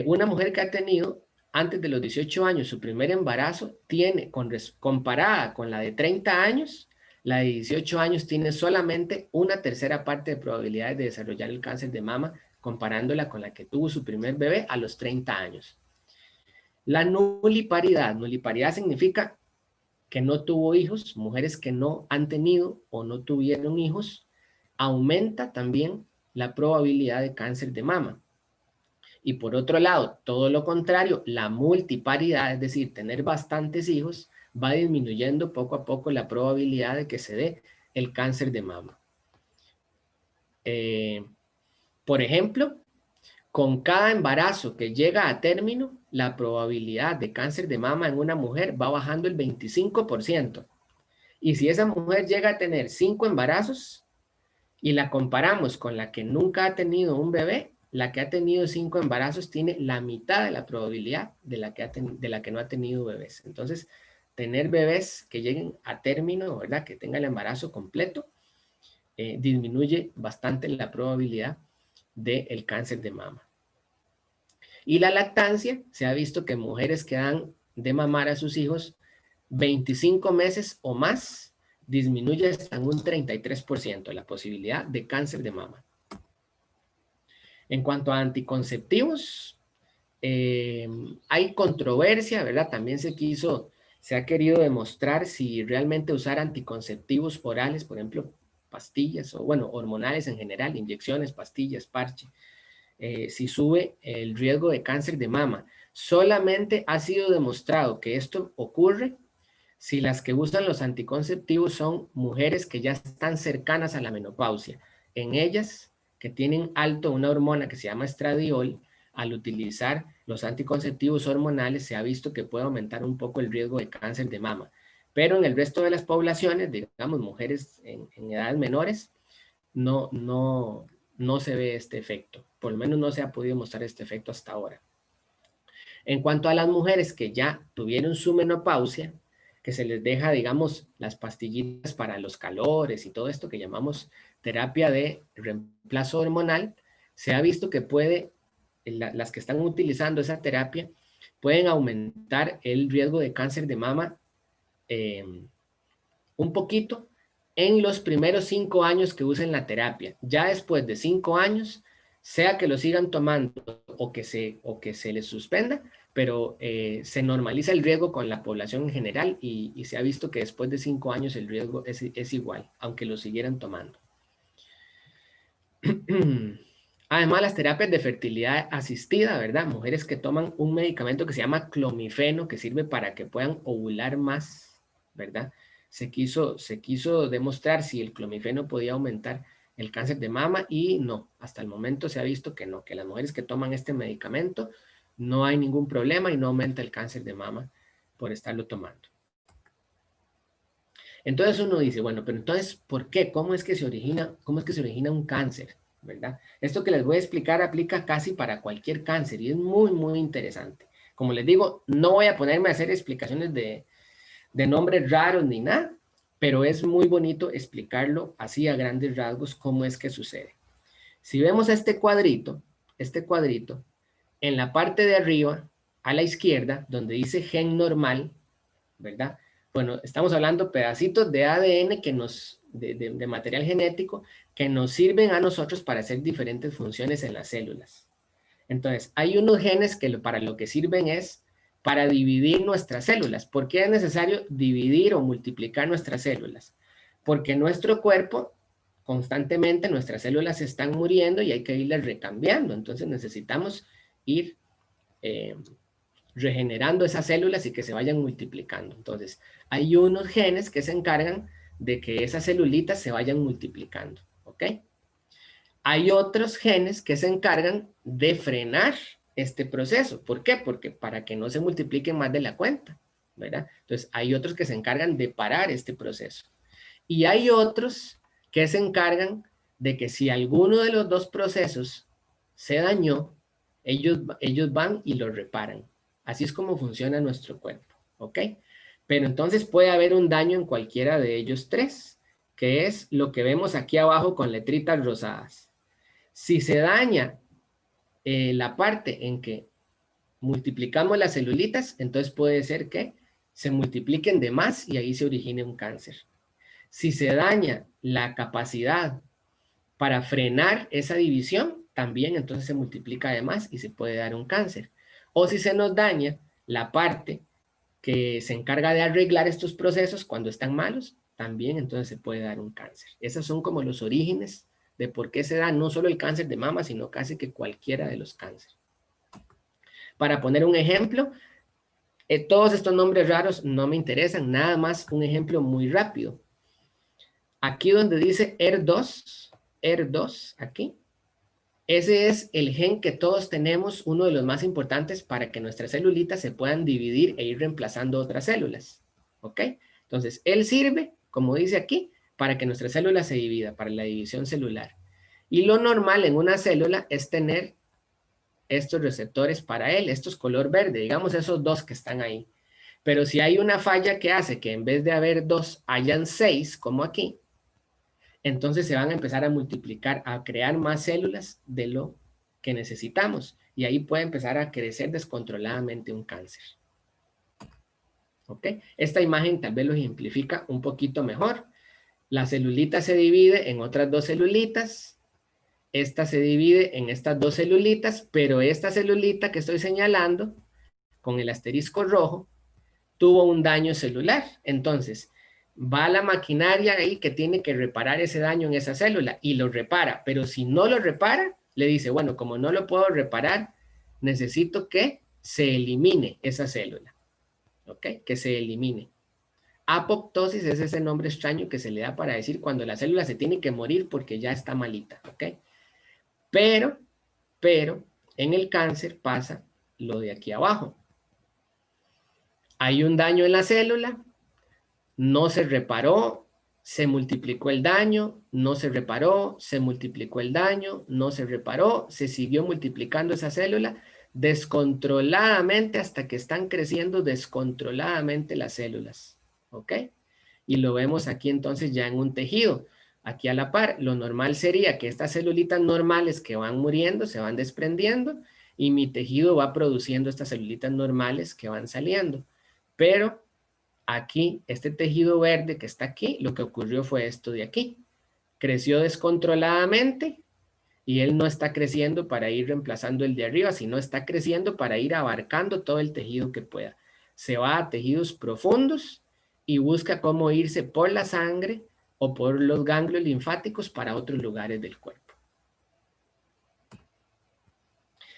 Una mujer que ha tenido antes de los 18 años su primer embarazo tiene, comparada con la de 30 años, la de 18 años tiene solamente una tercera parte de probabilidades de desarrollar el cáncer de mama, comparándola con la que tuvo su primer bebé a los 30 años. La nuliparidad significa que no tuvo hijos, mujeres que no han tenido o no tuvieron hijos, aumenta también la probabilidad de cáncer de mama. Y por otro lado, todo lo contrario, la multiparidad, es decir, tener bastantes hijos, va disminuyendo poco a poco la probabilidad de que se dé el cáncer de mama. Por ejemplo, con cada embarazo que llega a término, la probabilidad de cáncer de mama en una mujer va bajando el 25%. Y si esa mujer llega a tener 5 embarazos y la comparamos con la que nunca ha tenido un bebé, la que ha tenido 5 embarazos tiene la mitad de la probabilidad de la que no ha tenido bebés. Entonces, tener bebés que lleguen a término, ¿verdad? Que tengan el embarazo completo, disminuye bastante la probabilidad del cáncer de mama. Y la lactancia, se ha visto que mujeres que dan de mamar a sus hijos 25 meses o más, disminuye hasta en un 33% la posibilidad de cáncer de mama. En cuanto a anticonceptivos, hay controversia, ¿verdad? También se ha querido demostrar si realmente usar anticonceptivos orales, por ejemplo, pastillas o, bueno, hormonales en general, inyecciones, pastillas, parche, si sube el riesgo de cáncer de mama. Solamente ha sido demostrado que esto ocurre si las que usan los anticonceptivos son mujeres que ya están cercanas a la menopausia. En ellas, que tienen alto una hormona que se llama estradiol, al utilizar los anticonceptivos hormonales se ha visto que puede aumentar un poco el riesgo de cáncer de mama. Pero en el resto de las poblaciones, digamos mujeres en edades menores, no se ve este efecto. Por lo menos no se ha podido mostrar este efecto hasta ahora. En cuanto a las mujeres que ya tuvieron su menopausia, que se les deja, digamos, las pastillitas para los calores y todo esto que llamamos terapia de reemplazo hormonal, se ha visto que las que están utilizando esa terapia pueden aumentar el riesgo de cáncer de mama un poquito en los primeros 5 años que usen la terapia. Ya después de 5 años, sea que lo sigan tomando o que se les suspenda, pero se normaliza el riesgo con la población en general y se ha visto que después de 5 años el riesgo es igual, aunque lo siguieran tomando. Además, las terapias de fertilidad asistida, ¿verdad? Mujeres que toman un medicamento que se llama clomifeno, que sirve para que puedan ovular más, ¿verdad? Se quiso demostrar si el clomifeno podía aumentar el cáncer de mama y no, hasta el momento se ha visto que no, que las mujeres que toman este medicamento no hay ningún problema y no aumenta el cáncer de mama por estarlo tomando. Entonces uno dice, bueno, pero entonces, ¿por qué? ¿Cómo es que se origina un cáncer? ¿Verdad? Esto que les voy a explicar aplica casi para cualquier cáncer y es muy, muy interesante. Como les digo, no voy a ponerme a hacer explicaciones de nombres raros ni nada, pero es muy bonito explicarlo así a grandes rasgos cómo es que sucede. Si vemos este cuadrito, en la parte de arriba, a la izquierda, donde dice gen normal, ¿verdad? Bueno, estamos hablando pedacitos de ADN que de material genético que nos sirven a nosotros para hacer diferentes funciones en las células. Entonces, hay unos genes que para lo que sirven es para dividir nuestras células. ¿Por qué es necesario dividir o multiplicar nuestras células? Porque nuestro cuerpo, constantemente, nuestras células se están muriendo y hay que irlas recambiando. Entonces, necesitamos ir regenerando esas células y que se vayan multiplicando. Entonces, hay unos genes que se encargan de que esas celulitas se vayan multiplicando, ¿ok? Hay otros genes que se encargan de frenar este proceso. ¿Por qué? Porque para que no se multipliquen más de la cuenta, ¿verdad? Entonces, hay otros que se encargan de parar este proceso. Y hay otros que se encargan de que si alguno de los dos procesos se dañó, ellos van y lo reparan. Así es como funciona nuestro cuerpo, ¿ok? Pero entonces puede haber un daño en cualquiera de ellos tres, que es lo que vemos aquí abajo con letritas rosadas. Si se daña la parte en que multiplicamos las celulitas, entonces puede ser que se multipliquen de más y ahí se origine un cáncer. Si se daña la capacidad para frenar esa división, también entonces se multiplica de más y se puede dar un cáncer. O si se nos daña la parte que se encarga de arreglar estos procesos cuando están malos, también entonces se puede dar un cáncer. Esos son como los orígenes de por qué se da no solo el cáncer de mama, sino casi que cualquiera de los cánceres. Para poner un ejemplo, todos estos nombres raros no me interesan, nada más un ejemplo muy rápido. Aquí donde dice ER2, aquí, ese es el gen que todos tenemos, uno de los más importantes para que nuestras celulitas se puedan dividir e ir reemplazando otras células. ¿Ok? Entonces, él sirve, como dice aquí, para que nuestra célula se divida, para la división celular. Y lo normal en una célula es tener estos receptores para él, estos color verde, digamos esos dos que están ahí. Pero si hay una falla que hace que en vez de haber 2, hayan 6, como aquí, entonces se van a empezar a multiplicar, a crear más células de lo que necesitamos. Y ahí puede empezar a crecer descontroladamente un cáncer. ¿Ok? Esta imagen tal vez lo ejemplifica un poquito mejor. La celulita se divide en otras 2 celulitas. Esta se divide en estas 2 celulitas, pero esta celulita que estoy señalando, con el asterisco rojo, tuvo un daño celular. Entonces, va la maquinaria ahí que tiene que reparar ese daño en esa célula y lo repara. Pero si no lo repara, le dice, bueno, como no lo puedo reparar, necesito que se elimine esa célula. ¿Ok? Que se elimine. Apoptosis es ese nombre extraño que se le da para decir cuando la célula se tiene que morir porque ya está malita. ¿Ok? Pero, en el cáncer pasa lo de aquí abajo. Hay un daño en la célula, no se reparó, se multiplicó el daño, no se reparó, se multiplicó el daño, no se reparó, se siguió multiplicando esa célula descontroladamente hasta que están creciendo descontroladamente las células. ¿Ok? Y lo vemos aquí entonces ya en un tejido. Aquí a la par, lo normal sería que estas celulitas normales que van muriendo se van desprendiendo y mi tejido va produciendo estas celulitas normales que van saliendo. Pero aquí, este tejido verde que está aquí, lo que ocurrió fue esto de aquí. Creció descontroladamente y él no está creciendo para ir reemplazando el de arriba, sino está creciendo para ir abarcando todo el tejido que pueda. Se va a tejidos profundos y busca cómo irse por la sangre o por los ganglios linfáticos para otros lugares del cuerpo.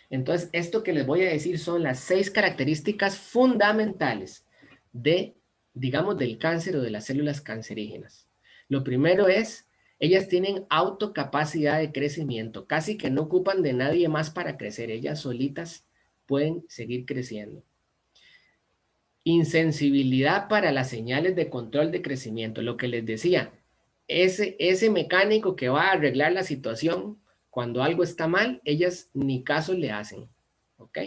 Entonces, esto que les voy a decir son las 6 características fundamentales de, digamos, del cáncer o de las células cancerígenas. Lo primero es, ellas tienen autocapacidad de crecimiento, casi que no ocupan de nadie más para crecer, ellas solitas pueden seguir creciendo. Insensibilidad para las señales de control de crecimiento, lo que les decía, ese mecánico que va a arreglar la situación cuando algo está mal, ellas ni caso le hacen, ¿ok?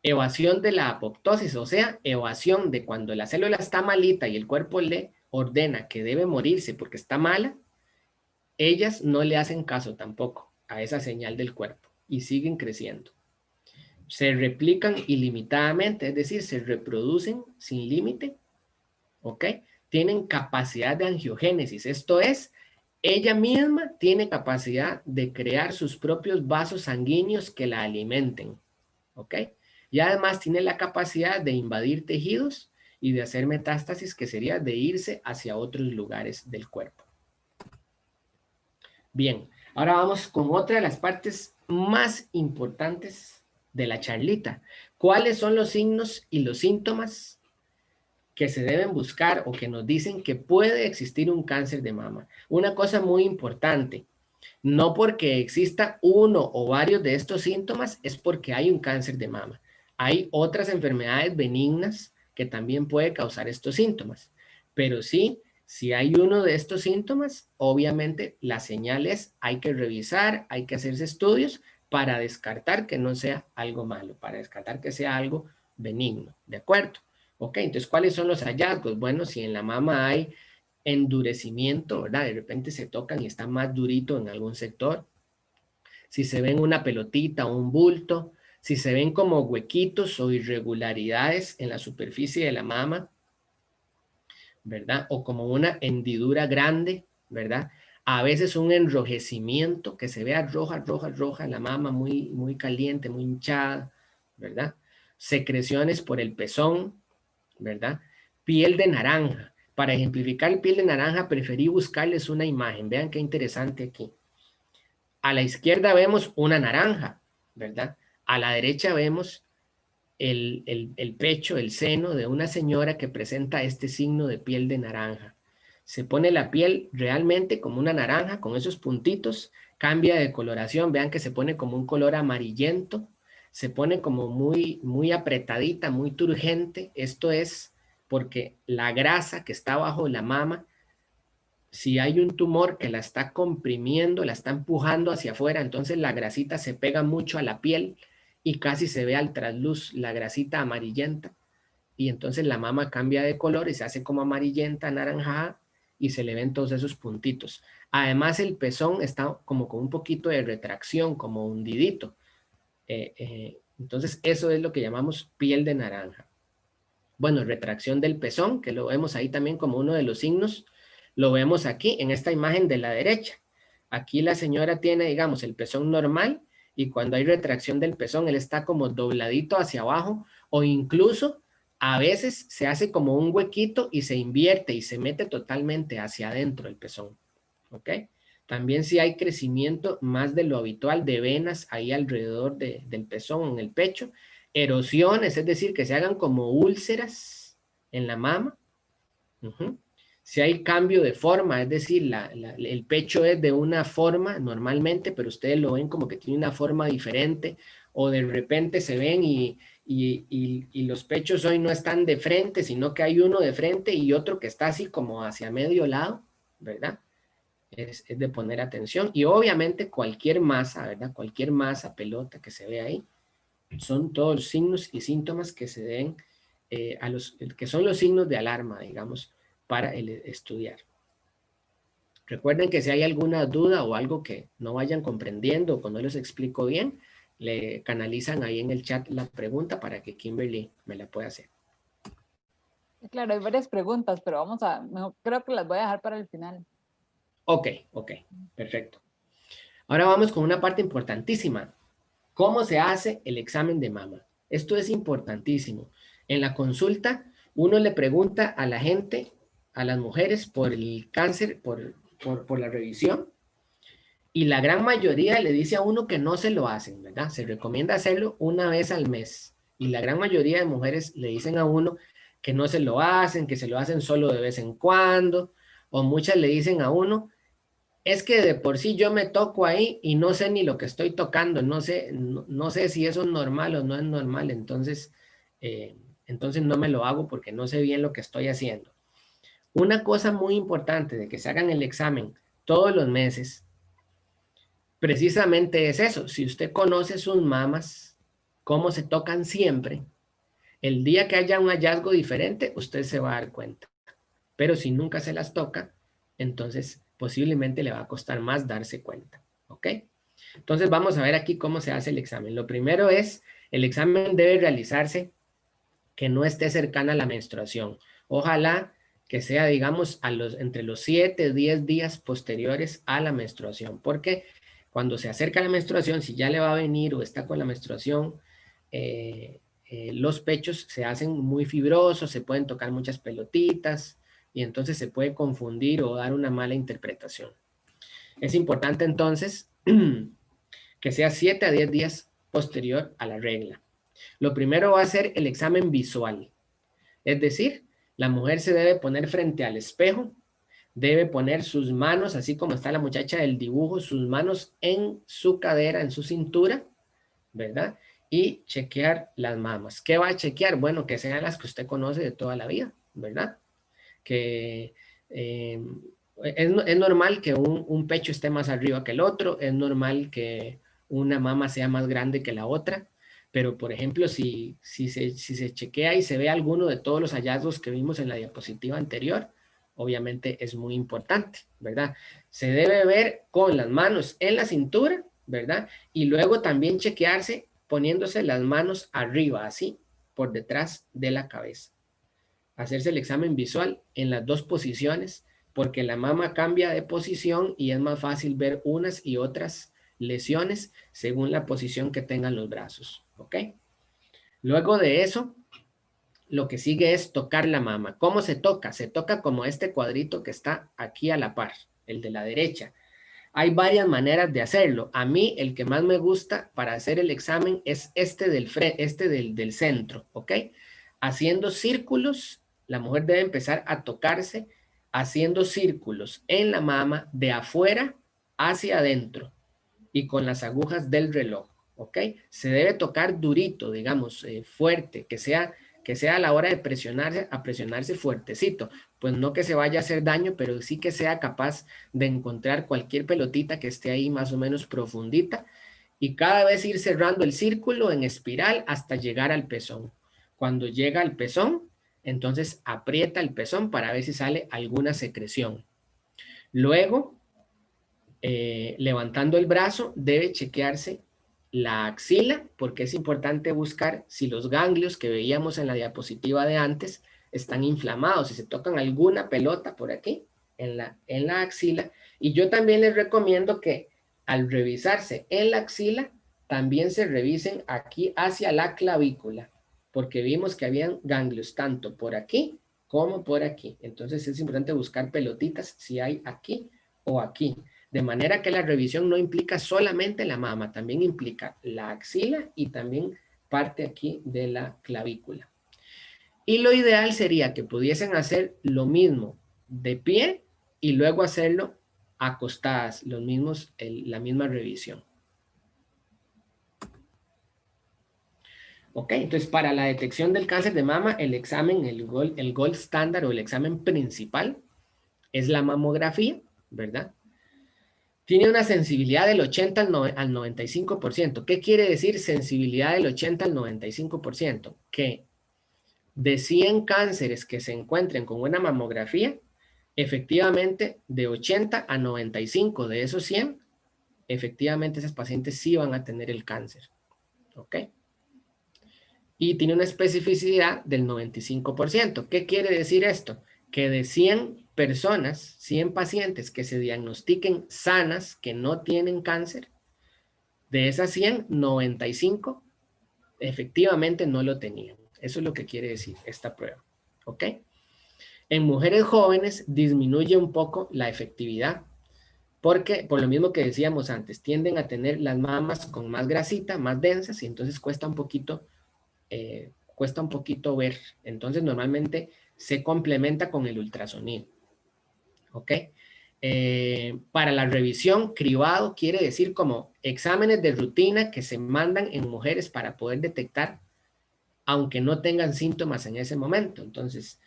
Evasión de la apoptosis, o sea, evasión de cuando la célula está malita y el cuerpo le ordena que debe morirse porque está mala, ellas no le hacen caso tampoco a esa señal del cuerpo y siguen creciendo. Se replican ilimitadamente, es decir, se reproducen sin límite, ¿ok? Tienen capacidad de angiogénesis, esto es, ella misma tiene capacidad de crear sus propios vasos sanguíneos que la alimenten, ¿ok? Y además tiene la capacidad de invadir tejidos y de hacer metástasis, que sería de irse hacia otros lugares del cuerpo. Bien, ahora vamos con otra de las partes más importantes de la charlita. ¿Cuáles son los signos y los síntomas que se deben buscar o que nos dicen que puede existir un cáncer de mama? Una cosa muy importante, no porque exista uno o varios de estos síntomas es porque hay un cáncer de mama. Hay otras enfermedades benignas que también puede causar estos síntomas, pero sí, si hay uno de estos síntomas, obviamente la señal es hay que revisar, hay que hacerse estudios para descartar que no sea algo malo, para descartar que sea algo benigno, ¿de acuerdo? Ok, entonces, ¿cuáles son los hallazgos? Bueno, si en la mama hay endurecimiento, ¿verdad? De repente se tocan y está más durito en algún sector. Si se ven una pelotita o un bulto, si se ven como huequitos o irregularidades en la superficie de la mama, ¿verdad? O como una hendidura grande, ¿verdad? A veces un enrojecimiento, que se vea roja, roja, roja la mama, muy, muy caliente, muy hinchada, ¿verdad? Secreciones por el pezón, ¿verdad? Piel de naranja. Para ejemplificar el piel de naranja, preferí buscarles una imagen. Vean qué interesante aquí. A la izquierda vemos una naranja, ¿verdad? A la derecha vemos el pecho, el seno de una señora que presenta este signo de piel de naranja. Se pone la piel realmente como una naranja, con esos puntitos, cambia de coloración, vean que se pone como un color amarillento, se pone como muy, muy apretadita, muy turgente. Esto es porque la grasa que está bajo la mama, si hay un tumor que la está comprimiendo, la está empujando hacia afuera, entonces la grasita se pega mucho a la piel y casi se ve al trasluz la grasita amarillenta, y entonces la mama cambia de color y se hace como amarillenta, anaranjada, y se le ven todos esos puntitos. Además el pezón está como con un poquito de retracción, como hundidito. Entonces eso es lo que llamamos piel de naranja. Bueno, retracción del pezón, que lo vemos ahí también como uno de los signos, lo vemos aquí en esta imagen de la derecha. Aquí la señora tiene, digamos, el pezón normal, y cuando hay retracción del pezón, él está como dobladito hacia abajo, o incluso a veces se hace como un huequito y se invierte y se mete totalmente hacia adentro el pezón. ¿Ok? También si hay crecimiento más de lo habitual de venas ahí alrededor del pezón, en el pecho, erosiones, es decir, que se hagan como úlceras en la mama. Si hay cambio de forma, es decir, el pecho es de una forma normalmente, pero ustedes lo ven como que tiene una forma diferente, o de repente se ven y los pechos hoy no están de frente, sino que hay uno de frente y otro que está así como hacia medio lado, ¿verdad? Es de poner atención. Y obviamente cualquier masa, ¿verdad? Cualquier masa, pelota que se ve ahí, son todos signos y síntomas que se den que son los signos de alarma, digamos, para el estudiar. Recuerden que si hay alguna duda o algo que no vayan comprendiendo o que no les explico bien, le canalizan ahí en el chat la pregunta para que Kimberly me la pueda hacer. Claro, hay varias preguntas, pero creo que las voy a dejar para el final. Ok, perfecto. Ahora vamos con una parte importantísima. ¿Cómo se hace el examen de mama? Esto es importantísimo. En la consulta, uno le pregunta a la gente, a las mujeres, por el cáncer, por la revisión, y la gran mayoría le dice a uno que no se lo hacen, ¿verdad? Se recomienda hacerlo una vez al mes, y la gran mayoría de mujeres le dicen a uno que no se lo hacen, que se lo hacen solo de vez en cuando, o muchas le dicen a uno, es que de por sí yo me toco ahí y no sé ni lo que estoy tocando, no sé si eso es normal o no es normal, entonces no me lo hago porque no sé bien lo que estoy haciendo. Una cosa muy importante de que se hagan el examen todos los meses, precisamente es eso. Si usted conoce sus mamas, como se tocan siempre, el día que haya un hallazgo diferente, usted se va a dar cuenta. Pero si nunca se las toca, entonces posiblemente le va a costar más darse cuenta. ¿Ok? Entonces vamos a ver aquí cómo se hace el examen. Lo primero es, el examen debe realizarse que no esté cercana a la menstruación. Ojalá que sea, digamos, entre los 7, 10 días posteriores a la menstruación. Porque cuando se acerca la menstruación, si ya le va a venir o está con la menstruación, los pechos se hacen muy fibrosos, se pueden tocar muchas pelotitas y entonces se puede confundir o dar una mala interpretación. Es importante entonces que sea 7 a 10 días posterior a la regla. Lo primero va a ser el examen visual. Es decir, la mujer se debe poner frente al espejo, debe poner sus manos, así como está la muchacha del dibujo, sus manos en su cadera, en su cintura, ¿verdad? Y chequear las mamas. ¿Qué va a chequear? Bueno, que sean las que usted conoce de toda la vida, ¿verdad? Que es normal que un pecho esté más arriba que el otro, es normal que una mama sea más grande que la otra, pero por ejemplo, si se chequea y se ve alguno de todos los hallazgos que vimos en la diapositiva anterior, obviamente es muy importante, ¿verdad? Se debe ver con las manos en la cintura, ¿verdad? Y luego también chequearse poniéndose las manos arriba, así, por detrás de la cabeza. Hacerse el examen visual en las dos posiciones, porque la mama cambia de posición y es más fácil ver unas y otras lesiones según la posición que tengan los brazos, ¿ok? Luego de eso, lo que sigue es tocar la mama. ¿Cómo se toca? Se toca como este cuadrito que está aquí a la par, el de la derecha. Hay varias maneras de hacerlo. A mí, el que más me gusta para hacer el examen es este del centro, ¿ok? Haciendo círculos, la mujer debe empezar a tocarse haciendo círculos en la mama de afuera hacia adentro y con las agujas del reloj, ¿ok? Se debe tocar durito, digamos, fuerte, que sea a la hora de presionarse, a presionarse fuertecito, pues no que se vaya a hacer daño, pero sí que sea capaz de encontrar cualquier pelotita que esté ahí más o menos profundita y cada vez ir cerrando el círculo en espiral hasta llegar al pezón. Cuando llega al pezón, entonces aprieta el pezón para ver si sale alguna secreción. Luego, levantando el brazo, debe chequearse la axila, porque es importante buscar si los ganglios que veíamos en la diapositiva de antes están inflamados, si se tocan alguna pelota por aquí, en la axila. Y yo también les recomiendo que al revisarse en la axila, también se revisen aquí hacia la clavícula, porque vimos que habían ganglios tanto por aquí como por aquí. Entonces es importante buscar pelotitas si hay aquí o aquí. De manera que la revisión no implica solamente la mama, también implica la axila y también parte aquí de la clavícula. Y lo ideal sería que pudiesen hacer lo mismo de pie y luego hacerlo acostadas, la misma revisión. Ok, entonces para la detección del cáncer de mama, el examen, el gold standard o el examen principal es la mamografía, ¿verdad? Tiene una sensibilidad del 80 al 95%. ¿Qué quiere decir sensibilidad del 80 al 95%? Que de 100 cánceres que se encuentren con una mamografía, efectivamente de 80 a 95 de esos 100, efectivamente esas pacientes sí van a tener el cáncer. ¿Ok? Y tiene una especificidad del 95%. ¿Qué quiere decir esto? Que de 100 personas, 100 pacientes que se diagnostiquen sanas, que no tienen cáncer, de esas 100, 95 efectivamente no lo tenían. Eso es lo que quiere decir esta prueba. ¿Ok? En mujeres jóvenes disminuye un poco la efectividad, porque por lo mismo que decíamos antes, tienden a tener las mamas con más grasita, más densas, y entonces cuesta un poquito ver. Entonces normalmente se complementa con el ultrasonido. ¿Ok? Para la revisión, cribado quiere decir como exámenes de rutina que se mandan en mujeres para poder detectar, aunque no tengan síntomas en ese momento. Entonces,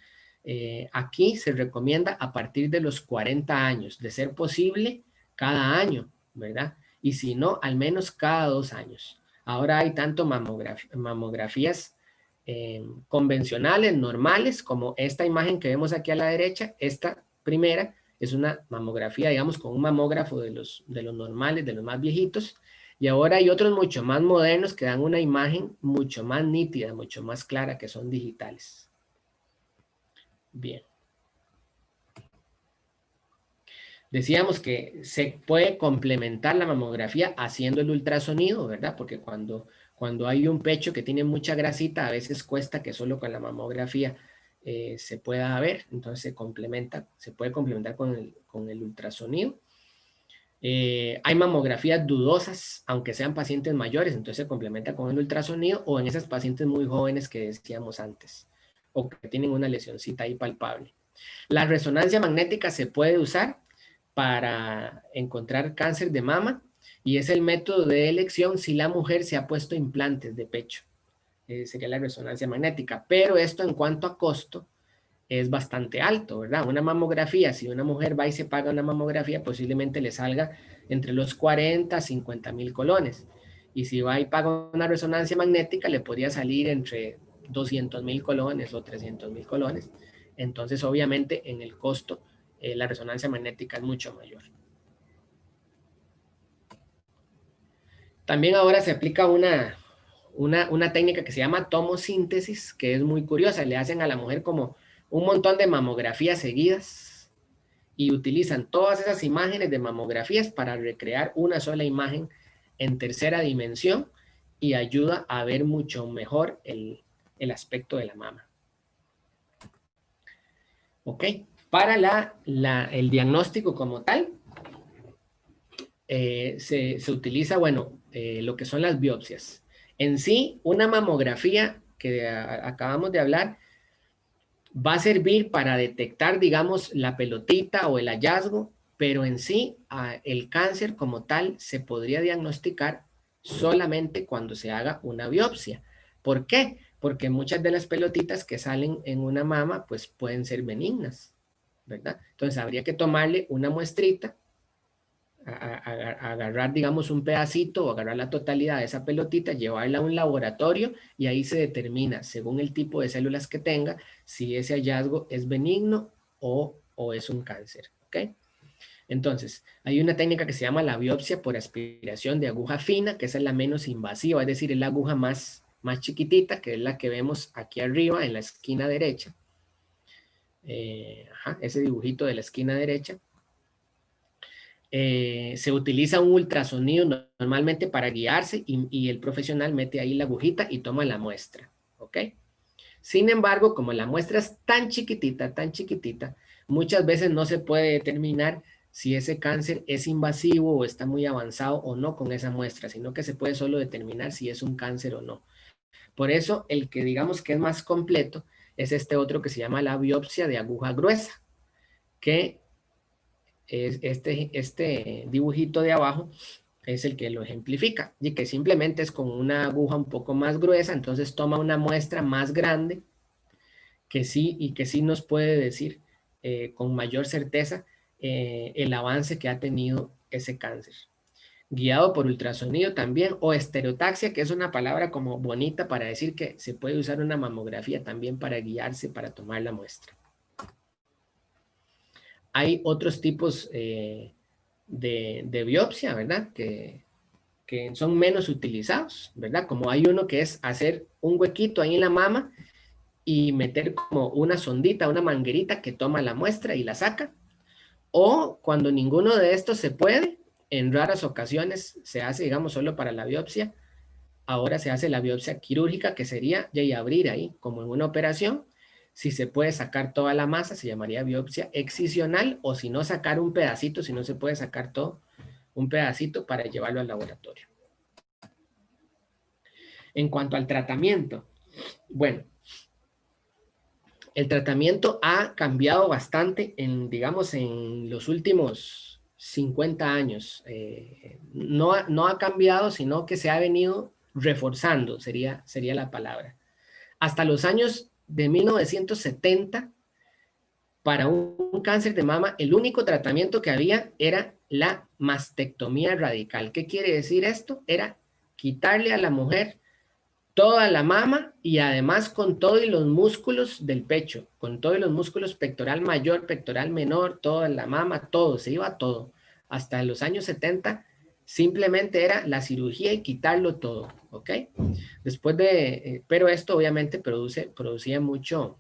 aquí se recomienda a partir de los 40 años, de ser posible cada año, ¿verdad? Y si no, al menos cada 2 años. Ahora hay tanto mamografías convencionales, normales, como esta imagen que vemos aquí a la derecha. Esta primera es una mamografía, digamos, con un mamógrafo de los normales, de los más viejitos. Y ahora hay otros mucho más modernos que dan una imagen mucho más nítida, mucho más clara, que son digitales. Bien. Decíamos que se puede complementar la mamografía haciendo el ultrasonido, ¿verdad? Porque cuando hay un pecho que tiene mucha grasita, a veces cuesta que solo con la mamografía se pueda ver. Entonces se puede complementar con el ultrasonido. Hay mamografías dudosas, aunque sean pacientes mayores, entonces se complementa con el ultrasonido, o en esas pacientes muy jóvenes que decíamos antes, o que tienen una lesioncita ahí palpable. La resonancia magnética se puede usar para encontrar cáncer de mama, y es el método de elección si la mujer se ha puesto implantes de pecho. Sería la resonancia magnética, pero esto en cuanto a costo es bastante alto, ¿verdad? Una mamografía, si una mujer va y se paga una mamografía, posiblemente le salga entre los 40 a 50 mil colones. Y si va y paga una resonancia magnética, le podría salir entre 200 mil colones o 300 mil colones. Entonces, obviamente, en el costo, la resonancia magnética es mucho mayor. También ahora se aplica una técnica que se llama tomosíntesis, que es muy curiosa. Le hacen a la mujer como un montón de mamografías seguidas y utilizan todas esas imágenes de mamografías para recrear una sola imagen en tercera dimensión, y ayuda a ver mucho mejor el aspecto de la mama. Ok, para el diagnóstico como tal, se utiliza, bueno, lo que son las biopsias. En sí, una mamografía que acabamos de hablar va a servir para detectar, digamos, la pelotita o el hallazgo, pero en sí, el cáncer como tal se podría diagnosticar solamente cuando se haga una biopsia. ¿Por qué? Porque muchas de las pelotitas que salen en una mama, pues pueden ser benignas, ¿verdad? Entonces habría que tomarle una muestrita, agarrar, digamos, un pedacito o agarrar la totalidad de esa pelotita, llevarla a un laboratorio, y ahí se determina, según el tipo de células que tenga, si ese hallazgo es benigno o es un cáncer, ¿ok? Entonces, hay una técnica que se llama la biopsia por aspiración de aguja fina, que esa es la menos invasiva, es decir, es la aguja más chiquitita, que es la que vemos aquí arriba en la esquina derecha. Ese dibujito de la esquina derecha. Se utiliza un ultrasonido normalmente para guiarse, y el profesional mete ahí la agujita y toma la muestra, ¿ok? Sin embargo, como la muestra es tan chiquitita, muchas veces no se puede determinar si ese cáncer es invasivo o está muy avanzado o no con esa muestra, sino que se puede solo determinar si es un cáncer o no. Por eso, el que digamos que es más completo es este otro que se llama la biopsia de aguja gruesa, que es este dibujito de abajo es el que lo ejemplifica, y que simplemente es con una aguja un poco más gruesa. Entonces toma una muestra más grande que sí nos puede decir con mayor certeza el avance que ha tenido ese cáncer. Guiado por ultrasonido también, o estereotaxia, que es una palabra como bonita para decir que se puede usar una mamografía también para guiarse, para tomar la muestra. Hay otros tipos de biopsia, ¿verdad? Que son menos utilizados, ¿verdad? Como hay uno que es hacer un huequito ahí en la mama y meter como una sondita, una manguerita que toma la muestra y la saca. O cuando ninguno de estos se puede, en raras ocasiones se hace, digamos, solo para la biopsia. Ahora se hace la biopsia quirúrgica, que sería ya abrir ahí, como en una operación. Si se puede sacar toda la masa, se llamaría biopsia excisional, o si no, sacar un pedacito, si no se puede sacar todo, un pedacito para llevarlo al laboratorio. En cuanto al tratamiento, bueno, el tratamiento ha cambiado bastante digamos, en los últimos 50 años. No ha cambiado, sino que se ha venido reforzando, sería la palabra. Hasta los años de 1970, para un cáncer de mama, el único tratamiento que había era la mastectomía radical. ¿Qué quiere decir esto? Era quitarle a la mujer toda la mama y además con todos los músculos del pecho, con todos los músculos pectoral mayor, pectoral menor, toda la mama, todo, se iba todo. Hasta los años 70 simplemente era la cirugía y quitarlo todo, ¿ok? Después de, pero esto obviamente producía mucho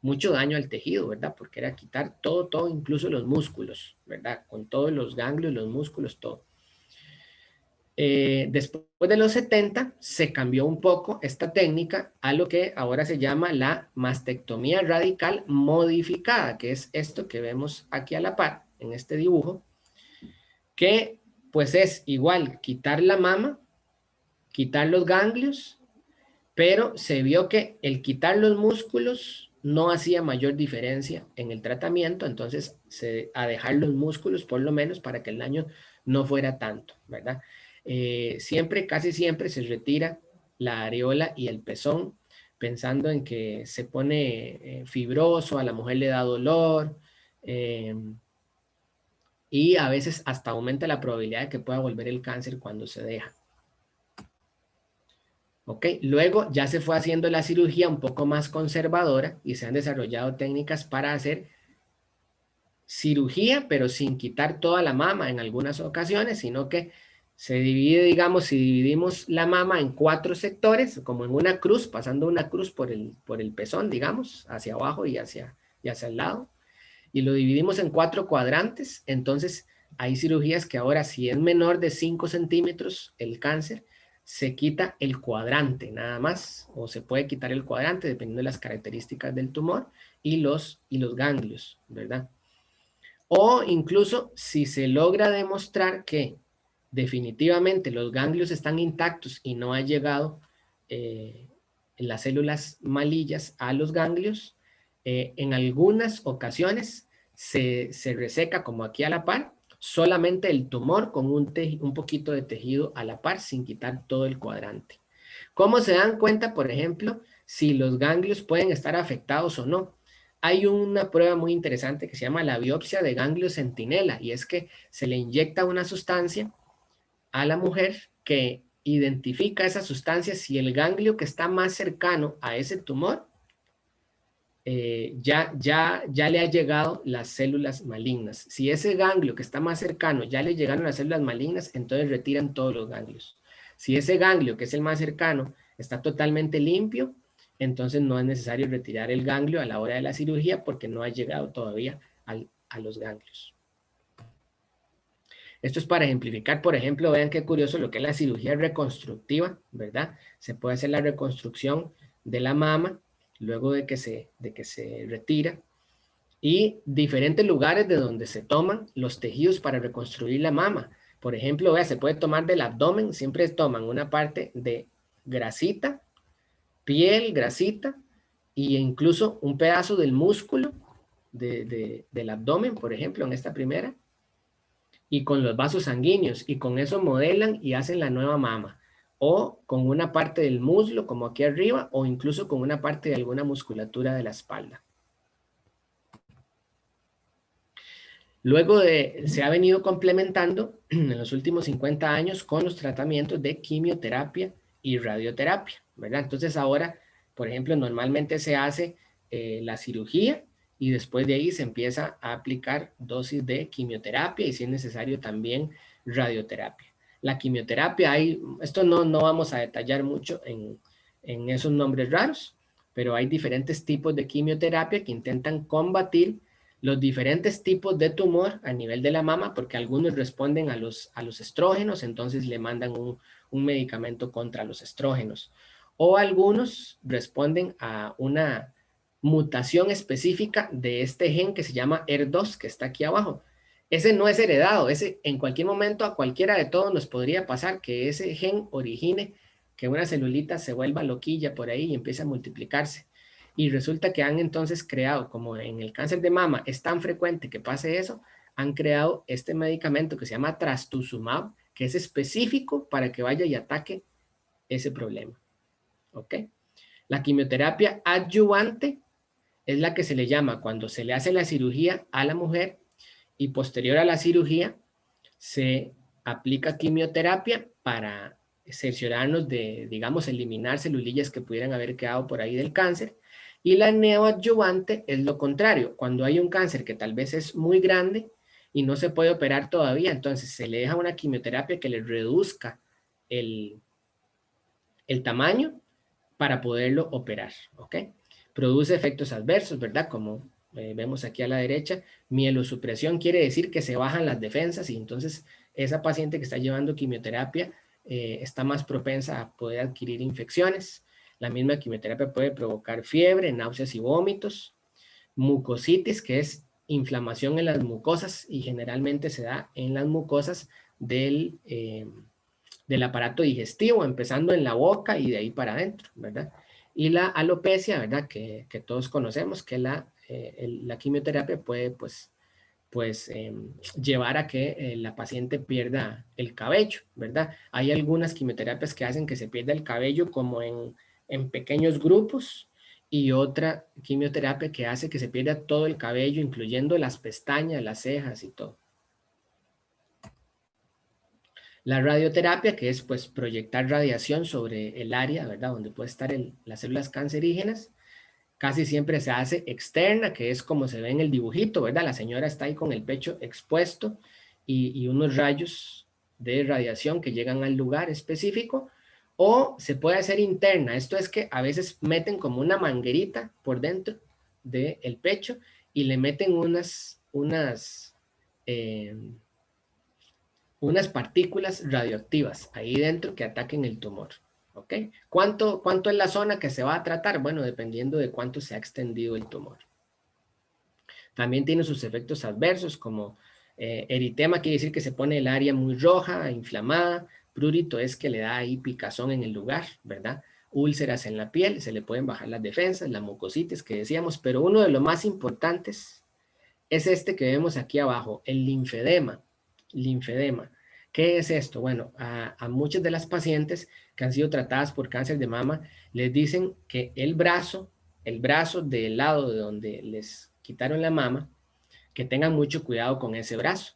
daño al tejido, ¿verdad? Porque era quitar todo, incluso los músculos, ¿verdad? Con todos los ganglios, los músculos, todo. Después de los 70 se cambió un poco esta técnica a lo que ahora se llama la mastectomía radical modificada, que es esto que vemos aquí a la par en este dibujo, que pues es igual quitar la mama, quitar los ganglios, pero se vio que el quitar los músculos no hacía mayor diferencia en el tratamiento, entonces a dejar los músculos por lo menos para que el daño no fuera tanto, ¿verdad? Casi siempre se retira la areola y el pezón pensando en que se pone fibroso, a la mujer le da dolor y a veces hasta aumenta la probabilidad de que pueda volver el cáncer cuando se deja. ¿Ok? Luego ya se fue haciendo la cirugía un poco más conservadora y se han desarrollado técnicas para hacer cirugía, pero sin quitar toda la mama en algunas ocasiones, sino que se divide, digamos, si dividimos la mama en 4 sectores, como en una cruz, pasando una cruz por el pezón, digamos, hacia abajo y hacia el lado, y lo dividimos en 4 cuadrantes, entonces hay cirugías que ahora si es menor de 5 centímetros el cáncer, se quita el cuadrante nada más, o se puede quitar el cuadrante dependiendo de las características del tumor y los ganglios, ¿verdad? O incluso si se logra demostrar que definitivamente los ganglios están intactos y no ha llegado las células malillas a los ganglios, en algunas ocasiones se reseca como aquí a la par, solamente el tumor con un poquito de tejido a la par sin quitar todo el cuadrante. ¿Cómo se dan cuenta, por ejemplo, si los ganglios pueden estar afectados o no? Hay una prueba muy interesante que se llama la biopsia de ganglio centinela y es que se le inyecta una sustancia a la mujer que identifica esa sustancia si el ganglio que está más cercano a ese tumor ya le ha llegado las células malignas. Si ese ganglio que está más cercano ya le llegaron las células malignas, entonces retiran todos los ganglios. Si ese ganglio, que es el más cercano, está totalmente limpio, entonces no es necesario retirar el ganglio a la hora de la cirugía porque no ha llegado todavía a los ganglios. Esto es para ejemplificar, por ejemplo, vean qué curioso lo que es la cirugía reconstructiva, ¿verdad? Se puede hacer la reconstrucción de la mama luego de que se retira y diferentes lugares de donde se toman los tejidos para reconstruir la mama. Por ejemplo, vea, se puede tomar del abdomen, siempre toman una parte de grasita, piel, grasita, e incluso un pedazo del músculo del abdomen, por ejemplo, en esta primera, y con los vasos sanguíneos, y con eso modelan y hacen la nueva mama, o con una parte del muslo, como aquí arriba, o incluso con una parte de alguna musculatura de la espalda. Luego se ha venido complementando en los últimos 50 años con los tratamientos de quimioterapia y radioterapia, ¿verdad? Entonces ahora, por ejemplo, normalmente se hace la cirugía y después de ahí se empieza a aplicar dosis de quimioterapia y si es necesario también radioterapia. La quimioterapia, esto no vamos a detallar mucho en esos nombres raros, pero hay diferentes tipos de quimioterapia que intentan combatir los diferentes tipos de tumor a nivel de la mama, porque algunos responden a los estrógenos, entonces le mandan un medicamento contra los estrógenos. O algunos responden a una mutación específica de este gen que se llama ER2, que está aquí abajo. Ese no es heredado, ese en cualquier momento a cualquiera de todos nos podría pasar que ese gen origine que una celulita se vuelva loquilla por ahí y empiece a multiplicarse. Y resulta que han entonces creado, como en el cáncer de mama es tan frecuente que pase eso, han creado este medicamento que se llama trastuzumab, que es específico para que vaya y ataque ese problema. ¿Ok? La quimioterapia adyuvante es la que se le llama cuando se le hace la cirugía a la mujer y posterior a la cirugía se aplica quimioterapia para cerciorarnos de, digamos, eliminar celulillas que pudieran haber quedado por ahí del cáncer. Y la neoadyuvante es lo contrario, cuando hay un cáncer que tal vez es muy grande y no se puede operar todavía, entonces se le deja una quimioterapia que le reduzca el tamaño para poderlo operar, ¿ok? Produce efectos adversos, ¿verdad? Como vemos aquí a la derecha, mielosupresión quiere decir que se bajan las defensas y entonces esa paciente que está llevando quimioterapia está más propensa a poder adquirir infecciones. La misma quimioterapia puede provocar fiebre, náuseas y vómitos. Mucositis, que es inflamación en las mucosas y generalmente se da en las mucosas del aparato digestivo, empezando en la boca y de ahí para adentro, ¿verdad? Y la alopecia, ¿verdad? Que todos conocemos, que la quimioterapia puede, llevar a que la paciente pierda el cabello, ¿verdad? Hay algunas quimioterapias que hacen que se pierda el cabello como en pequeños grupos y otra quimioterapia que hace que se pierda todo el cabello, incluyendo las pestañas, las cejas y todo. La radioterapia, que es pues proyectar radiación sobre el área, ¿verdad? Donde puede estar las células cancerígenas, casi siempre se hace externa, que es como se ve en el dibujito, ¿verdad? La señora está ahí con el pecho expuesto y unos rayos de radiación que llegan al lugar específico, o se puede hacer interna. Esto es que a veces meten como una manguerita por dentro del pecho y le meten unas partículas radioactivas ahí dentro que ataquen el tumor. ¿Ok? ¿Cuánto es la zona que se va a tratar? Bueno, dependiendo de cuánto se ha extendido el tumor. También tiene sus efectos adversos como eritema, quiere decir que se pone el área muy roja, inflamada. Prurito es que le da ahí picazón en el lugar, ¿verdad? Úlceras en la piel, se le pueden bajar las defensas, la mucositis que decíamos, pero uno de los más importantes es este que vemos aquí abajo, el linfedema. Linfedema. ¿Qué es esto? Bueno, a muchas de las pacientes que han sido tratadas por cáncer de mama, les dicen que el brazo del lado de donde les quitaron la mama, que tengan mucho cuidado con ese brazo,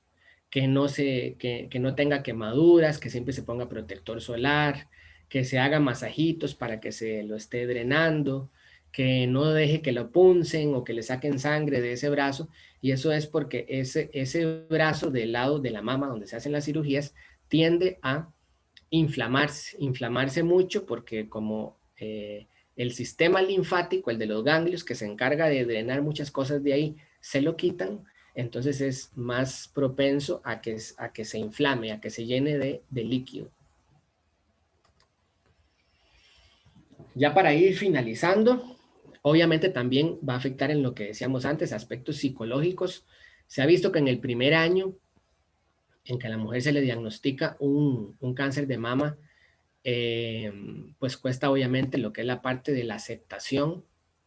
que no tenga quemaduras, que siempre se ponga protector solar, que se haga masajitos para que se lo esté drenando, que no deje que lo puncen o que le saquen sangre de ese brazo, y eso es porque ese brazo del lado de la mama donde se hacen las cirugías tiende a inflamarse mucho porque como el sistema linfático, el de los ganglios que se encarga de drenar muchas cosas de ahí, se lo quitan, entonces es más propenso a que se inflame, a que se llene de líquido. Ya para ir finalizando, obviamente también va a afectar en lo que decíamos antes, aspectos psicológicos. Se ha visto que en el primer año en que a la mujer se le diagnostica un cáncer de mama, pues cuesta obviamente lo que es la parte de la aceptación,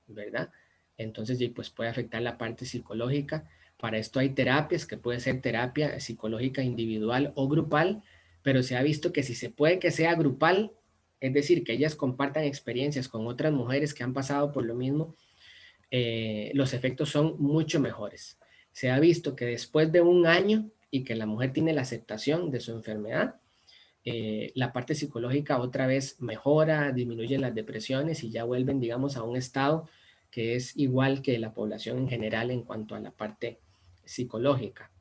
¿verdad? Entonces, pues puede afectar la parte psicológica. Para esto hay terapias, que puede ser terapia psicológica individual o grupal, pero se ha visto que si se puede que sea grupal, es decir, que ellas compartan experiencias con otras mujeres que han pasado por lo mismo, los efectos son mucho mejores. Se ha visto que después de un año y que la mujer tiene la aceptación de su enfermedad, la parte psicológica otra vez mejora, disminuyen las depresiones y ya vuelven, digamos, a un estado que es igual que la población en general en cuanto a la parte psicológica.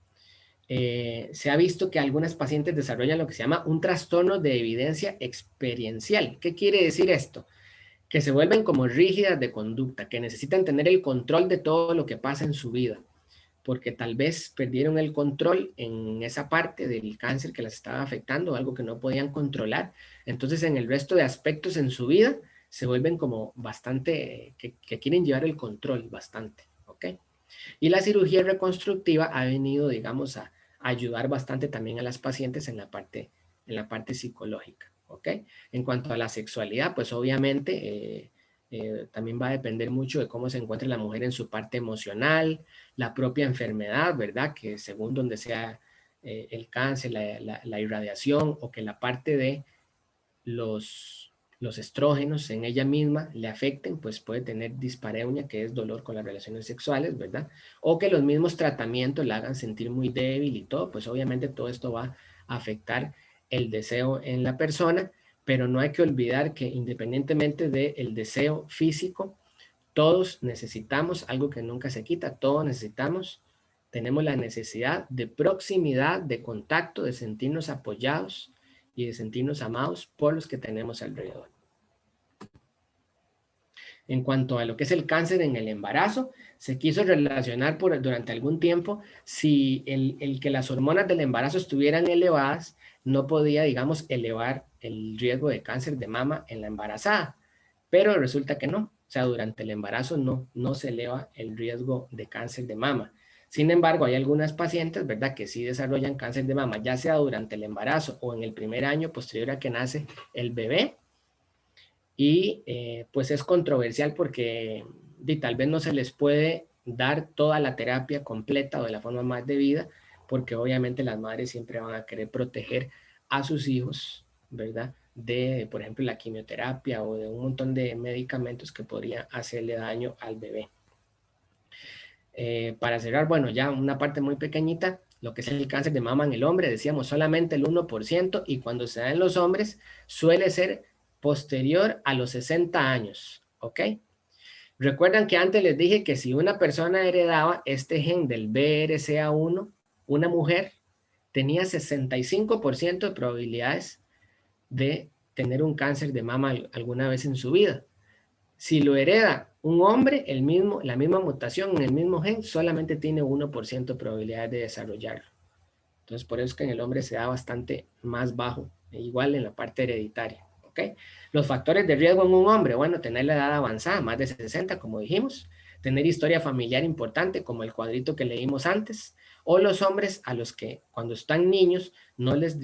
Se ha visto que algunas pacientes desarrollan lo que se llama un trastorno de evidencia experiencial. ¿Qué quiere decir esto? Que se vuelven como rígidas de conducta, que necesitan tener el control de todo lo que pasa en su vida, porque tal vez perdieron el control en esa parte del cáncer que las estaba afectando, algo que no podían controlar. Entonces, en el resto de aspectos en su vida, se vuelven como bastante, que quieren llevar el control bastante, ¿ok? Y la cirugía reconstructiva ha venido, digamos, a ayudar bastante también a las pacientes en la parte psicológica, ¿ok? En cuanto a la sexualidad, pues obviamente también va a depender mucho de cómo se encuentre la mujer en su parte emocional, la propia enfermedad, ¿verdad? Que según donde sea el cáncer, la irradiación o que la parte de los estrógenos en ella misma le afecten, pues puede tener dispareunia, que es dolor con las relaciones sexuales, ¿verdad? O que los mismos tratamientos la hagan sentir muy débil y todo, pues obviamente todo esto va a afectar el deseo en la persona, pero no hay que olvidar que independientemente del deseo físico, todos necesitamos algo que nunca se quita, todos necesitamos, tenemos la necesidad de proximidad, de contacto, de sentirnos apoyados y de sentirnos amados por los que tenemos alrededor. En cuanto a lo que es el cáncer en el embarazo, se quiso relacionar durante algún tiempo si el que las hormonas del embarazo estuvieran elevadas no podía, digamos, elevar el riesgo de cáncer de mama en la embarazada, pero resulta que no. O sea, durante el embarazo no se eleva el riesgo de cáncer de mama. Sin embargo, hay algunas pacientes, ¿verdad?, que sí desarrollan cáncer de mama, ya sea durante el embarazo o en el primer año posterior a que nace el bebé. Y pues es controversial porque tal vez no se les puede dar toda la terapia completa o de la forma más debida, porque obviamente las madres siempre van a querer proteger a sus hijos, ¿verdad?, de, por ejemplo, la quimioterapia o de un montón de medicamentos que podrían hacerle daño al bebé. Para cerrar, bueno, ya una parte muy pequeñita, lo que es el cáncer de mama en el hombre, decíamos solamente el 1%, y cuando se da en los hombres suele ser posterior a los 60 años, ¿ok? Recuerdan que antes les dije que si una persona heredaba este gen del BRCA1, una mujer tenía 65% de probabilidades de tener un cáncer de mama alguna vez en su vida. Si lo hereda un hombre, la misma mutación en el mismo gen, solamente tiene 1% de probabilidades de desarrollarlo. Entonces, por eso es que en el hombre se da bastante más bajo, igual en la parte hereditaria. ¿Okay? Los factores de riesgo en un hombre, bueno, tener la edad avanzada, más de 60, como dijimos, tener historia familiar importante, como el cuadrito que leímos antes, o los hombres a los que cuando están niños no les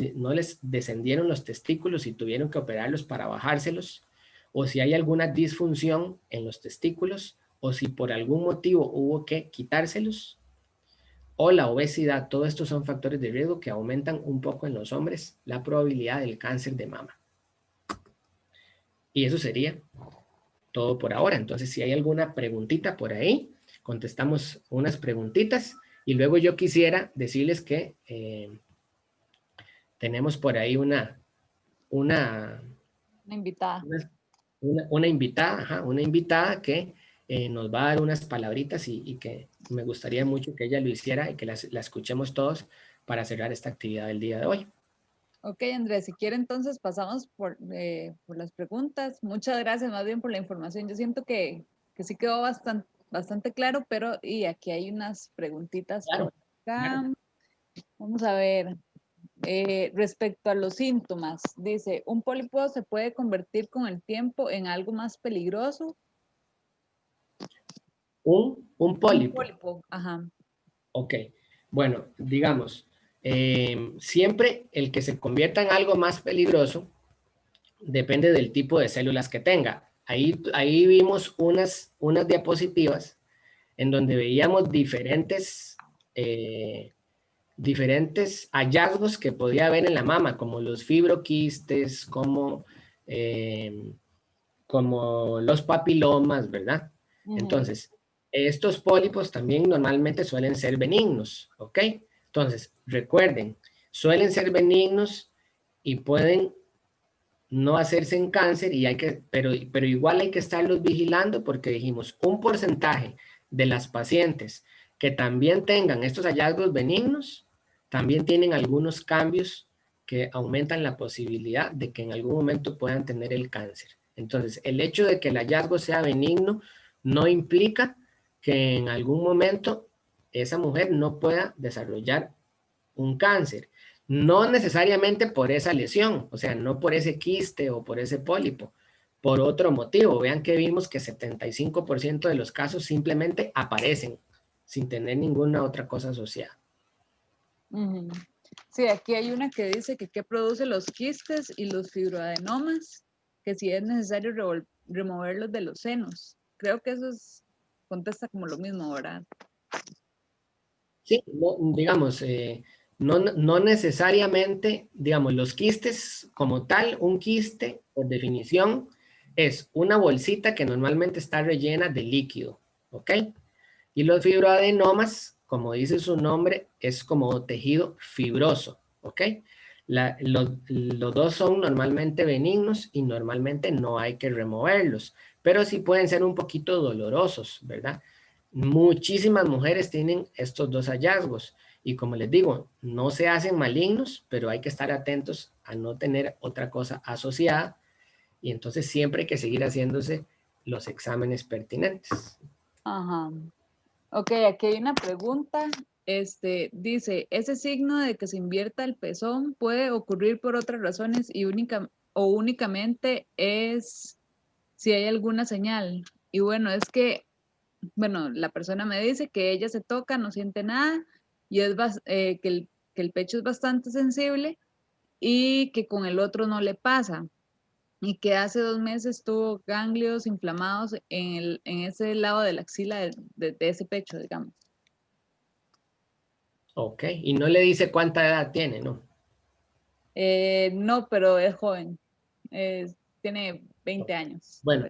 descendieron los testículos y tuvieron que operarlos para bajárselos, o si hay alguna disfunción en los testículos, o si por algún motivo hubo que quitárselos, o la obesidad. Todos estos son factores de riesgo que aumentan un poco en los hombres la probabilidad del cáncer de mama. Y eso sería todo por ahora. Entonces, si hay alguna preguntita por ahí, contestamos unas preguntitas. Y luego yo quisiera decirles que tenemos por ahí una invitada. Una invitada que nos va a dar unas palabritas y que me gustaría mucho que ella lo hiciera y que la escuchemos todos para cerrar esta actividad del día de hoy. Ok, Andrés, si quiere entonces pasamos por las preguntas. Muchas gracias más bien por la información. Yo siento que sí quedó bastante claro, pero y aquí hay unas preguntitas Claro, por acá. claro. Vamos a ver. Respecto a los síntomas, dice, ¿un pólipo se puede convertir con el tiempo en algo más peligroso? Un pólipo. Un pólipo, ajá. Ok, bueno, digamos, siempre el que se convierta en algo más peligroso depende del tipo de células que tenga. Ahí vimos unas diapositivas en donde veíamos diferentes hallazgos que podía haber en la mama, como los fibroquistes, como los papilomas, ¿verdad? Entonces, estos pólipos también normalmente suelen ser benignos, ¿ok? Entonces, recuerden, suelen ser benignos y pueden no hacerse en cáncer, pero igual hay que estarlos vigilando porque dijimos, un porcentaje de las pacientes que también tengan estos hallazgos benignos, también tienen algunos cambios que aumentan la posibilidad de que en algún momento puedan tener el cáncer. Entonces, el hecho de que el hallazgo sea benigno no implica que en algún momento esa mujer no pueda desarrollar un cáncer. No necesariamente por esa lesión, o sea, no por ese quiste o por ese pólipo, por otro motivo. Vean que vimos que 75% de los casos simplemente aparecen sin tener ninguna otra cosa asociada. Sí, aquí hay una que dice que qué produce los quistes y los fibroadenomas, que si es necesario removerlos de los senos. Creo que eso contesta como lo mismo, ¿verdad? Sí, digamos, no necesariamente, digamos, los quistes como tal, un quiste, por definición, es una bolsita que normalmente está rellena de líquido, ¿ok? Y los fibroadenomas, como dice su nombre, es como tejido fibroso, ¿ok? Los dos son normalmente benignos y normalmente no hay que removerlos, pero sí pueden ser un poquito dolorosos, ¿verdad? Muchísimas mujeres tienen estos dos hallazgos y como les digo, no se hacen malignos, pero hay que estar atentos a no tener otra cosa asociada y entonces siempre hay que seguir haciéndose los exámenes pertinentes. Ajá. Ok, aquí hay una pregunta. Dice, ¿ese signo de que se invierta el pezón puede ocurrir por otras razones y únicamente es si hay alguna señal? Y bueno, es que, bueno, la persona me dice que ella se toca, no siente nada y que el pecho es bastante sensible y que con el otro no le pasa y que hace 2 meses tuvo ganglios inflamados en ese lado de la axila de ese pecho, digamos. Ok, y no le dice cuánta edad tiene, ¿no? No, pero es joven. Tiene 20 años. Bueno,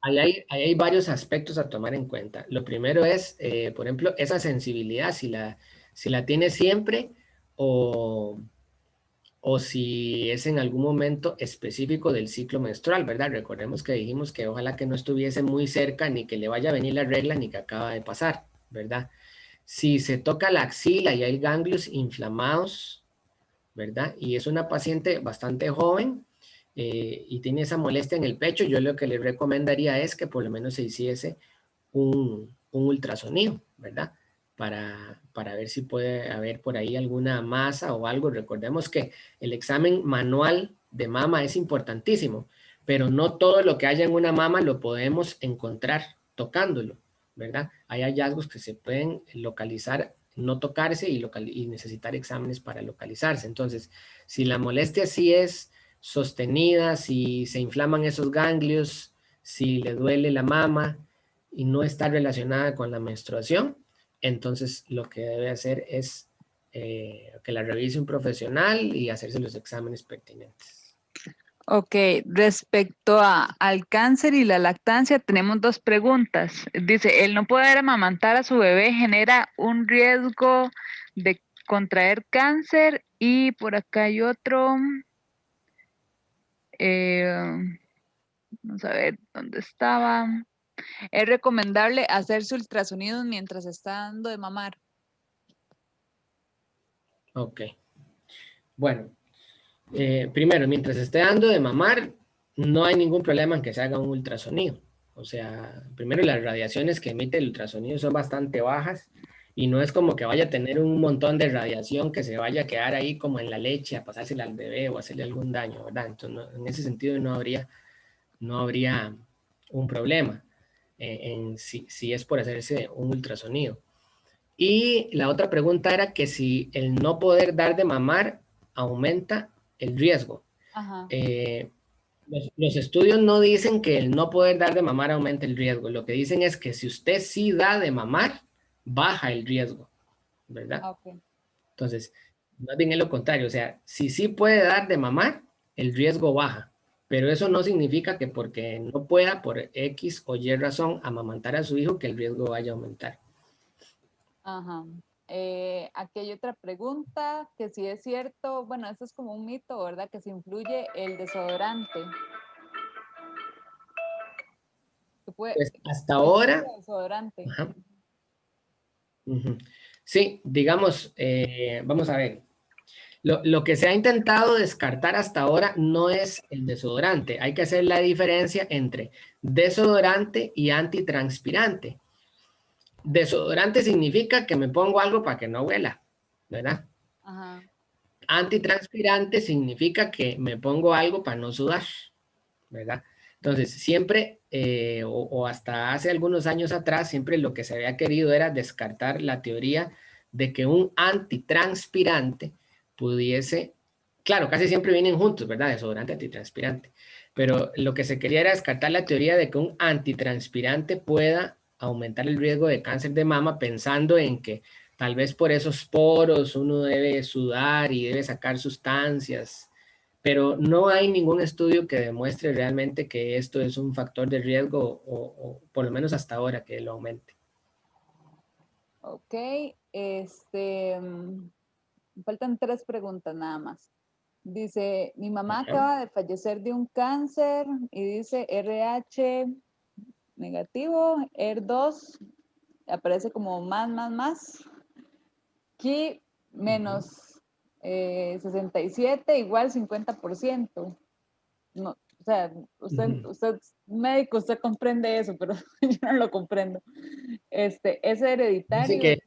ahí hay varios aspectos a tomar en cuenta. Lo primero es, por ejemplo, esa sensibilidad, si la tiene siempre o, o si es en algún momento específico del ciclo menstrual, ¿verdad? Recordemos que dijimos que ojalá que no estuviese muy cerca, ni que le vaya a venir la regla, ni que acaba de pasar, ¿verdad? Si se toca la axila y hay ganglios inflamados, ¿verdad? Y es una paciente bastante joven y tiene esa molestia en el pecho, yo lo que le recomendaría es que por lo menos se hiciese un ultrasonido, ¿verdad? Para ver si puede haber por ahí alguna masa o algo. Recordemos que el examen manual de mama es importantísimo, pero no todo lo que haya en una mama lo podemos encontrar tocándolo, ¿verdad? Hay hallazgos que se pueden localizar, no tocarse y necesitar exámenes para localizarse. Entonces, si la molestia sí es sostenida, si se inflaman esos ganglios, si le duele la mama y no está relacionada con la menstruación, entonces lo que debe hacer es que la revise un profesional y hacerse los exámenes pertinentes. Ok, respecto al cáncer y la lactancia, tenemos 2 preguntas. Dice, ¿el no poder amamantar a su bebé genera un riesgo de contraer cáncer? Y por acá hay otro. eh, Vamos a ver dónde estaba. ¿Es recomendable hacerse ultrasonidos mientras está dando de mamar? Ok. Bueno, primero, mientras esté dando de mamar, no hay ningún problema en que se haga un ultrasonido. O sea, primero las radiaciones que emite el ultrasonido son bastante bajas y no es como que vaya a tener un montón de radiación que se vaya a quedar ahí como en la leche a pasársela al bebé o hacerle algún daño, ¿verdad? Entonces, en ese sentido no habría un problema si es por hacerse un ultrasonido. Y la otra pregunta era que si el no poder dar de mamar aumenta el riesgo. Ajá. Los estudios no dicen que el no poder dar de mamar aumenta el riesgo. Lo que dicen es que si usted sí da de mamar, baja el riesgo, ¿verdad? Ok. Entonces, más bien es lo contrario. O sea, si sí puede dar de mamar, el riesgo baja. Pero eso no significa que porque no pueda, por X o Y razón, amamantar a su hijo, que el riesgo vaya a aumentar. Ajá. Aquí hay otra pregunta, que si es cierto, bueno, esto es como un mito, ¿verdad? Que si influye el desodorante. Pues hasta O el tipo ahora, de desodorante. ajá, sí, digamos, vamos a ver. Lo que se ha intentado descartar hasta ahora no es el desodorante. Hay que hacer la diferencia entre desodorante y antitranspirante. Desodorante significa que me pongo algo para que no huela, ¿verdad? Ajá. Antitranspirante significa que me pongo algo para no sudar, ¿verdad? Entonces, siempre, o hasta hace algunos años atrás, siempre lo que se había querido era descartar la teoría de que un antitranspirante pudiese, claro, casi siempre vienen juntos, ¿verdad? Desodorante, antitranspirante, pero lo que se quería era descartar la teoría de que un antitranspirante pueda aumentar el riesgo de cáncer de mama pensando en que tal vez por esos poros uno debe sudar y debe sacar sustancias, pero no hay ningún estudio que demuestre realmente que esto es un factor de riesgo o por lo menos hasta ahora que lo aumente. Ok. faltan 3 preguntas nada más. Dice, mi mamá Ajá. acaba de fallecer de un cáncer y dice RH negativo, ER2, aparece como más, Ki menos 67 igual 50%. No, o sea, usted es médico, usted comprende eso, pero yo no lo comprendo. ¿Es Dice hereditario? que,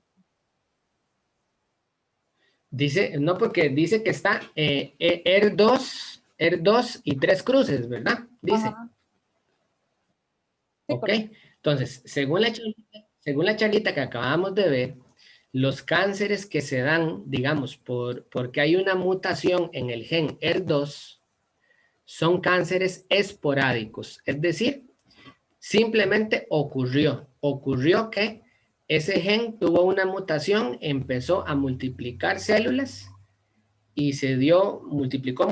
no, porque dice que está ER2 y 3 cruces, ¿verdad? Dice. Ajá, sí, Ok, correcto. entonces, según la charlita que acabamos de ver, los cánceres que se dan, digamos, porque hay una mutación en el gen ER2, son cánceres esporádicos, es decir, simplemente ocurrió que ese gen tuvo una mutación, empezó a multiplicar células y se dio, multiplicó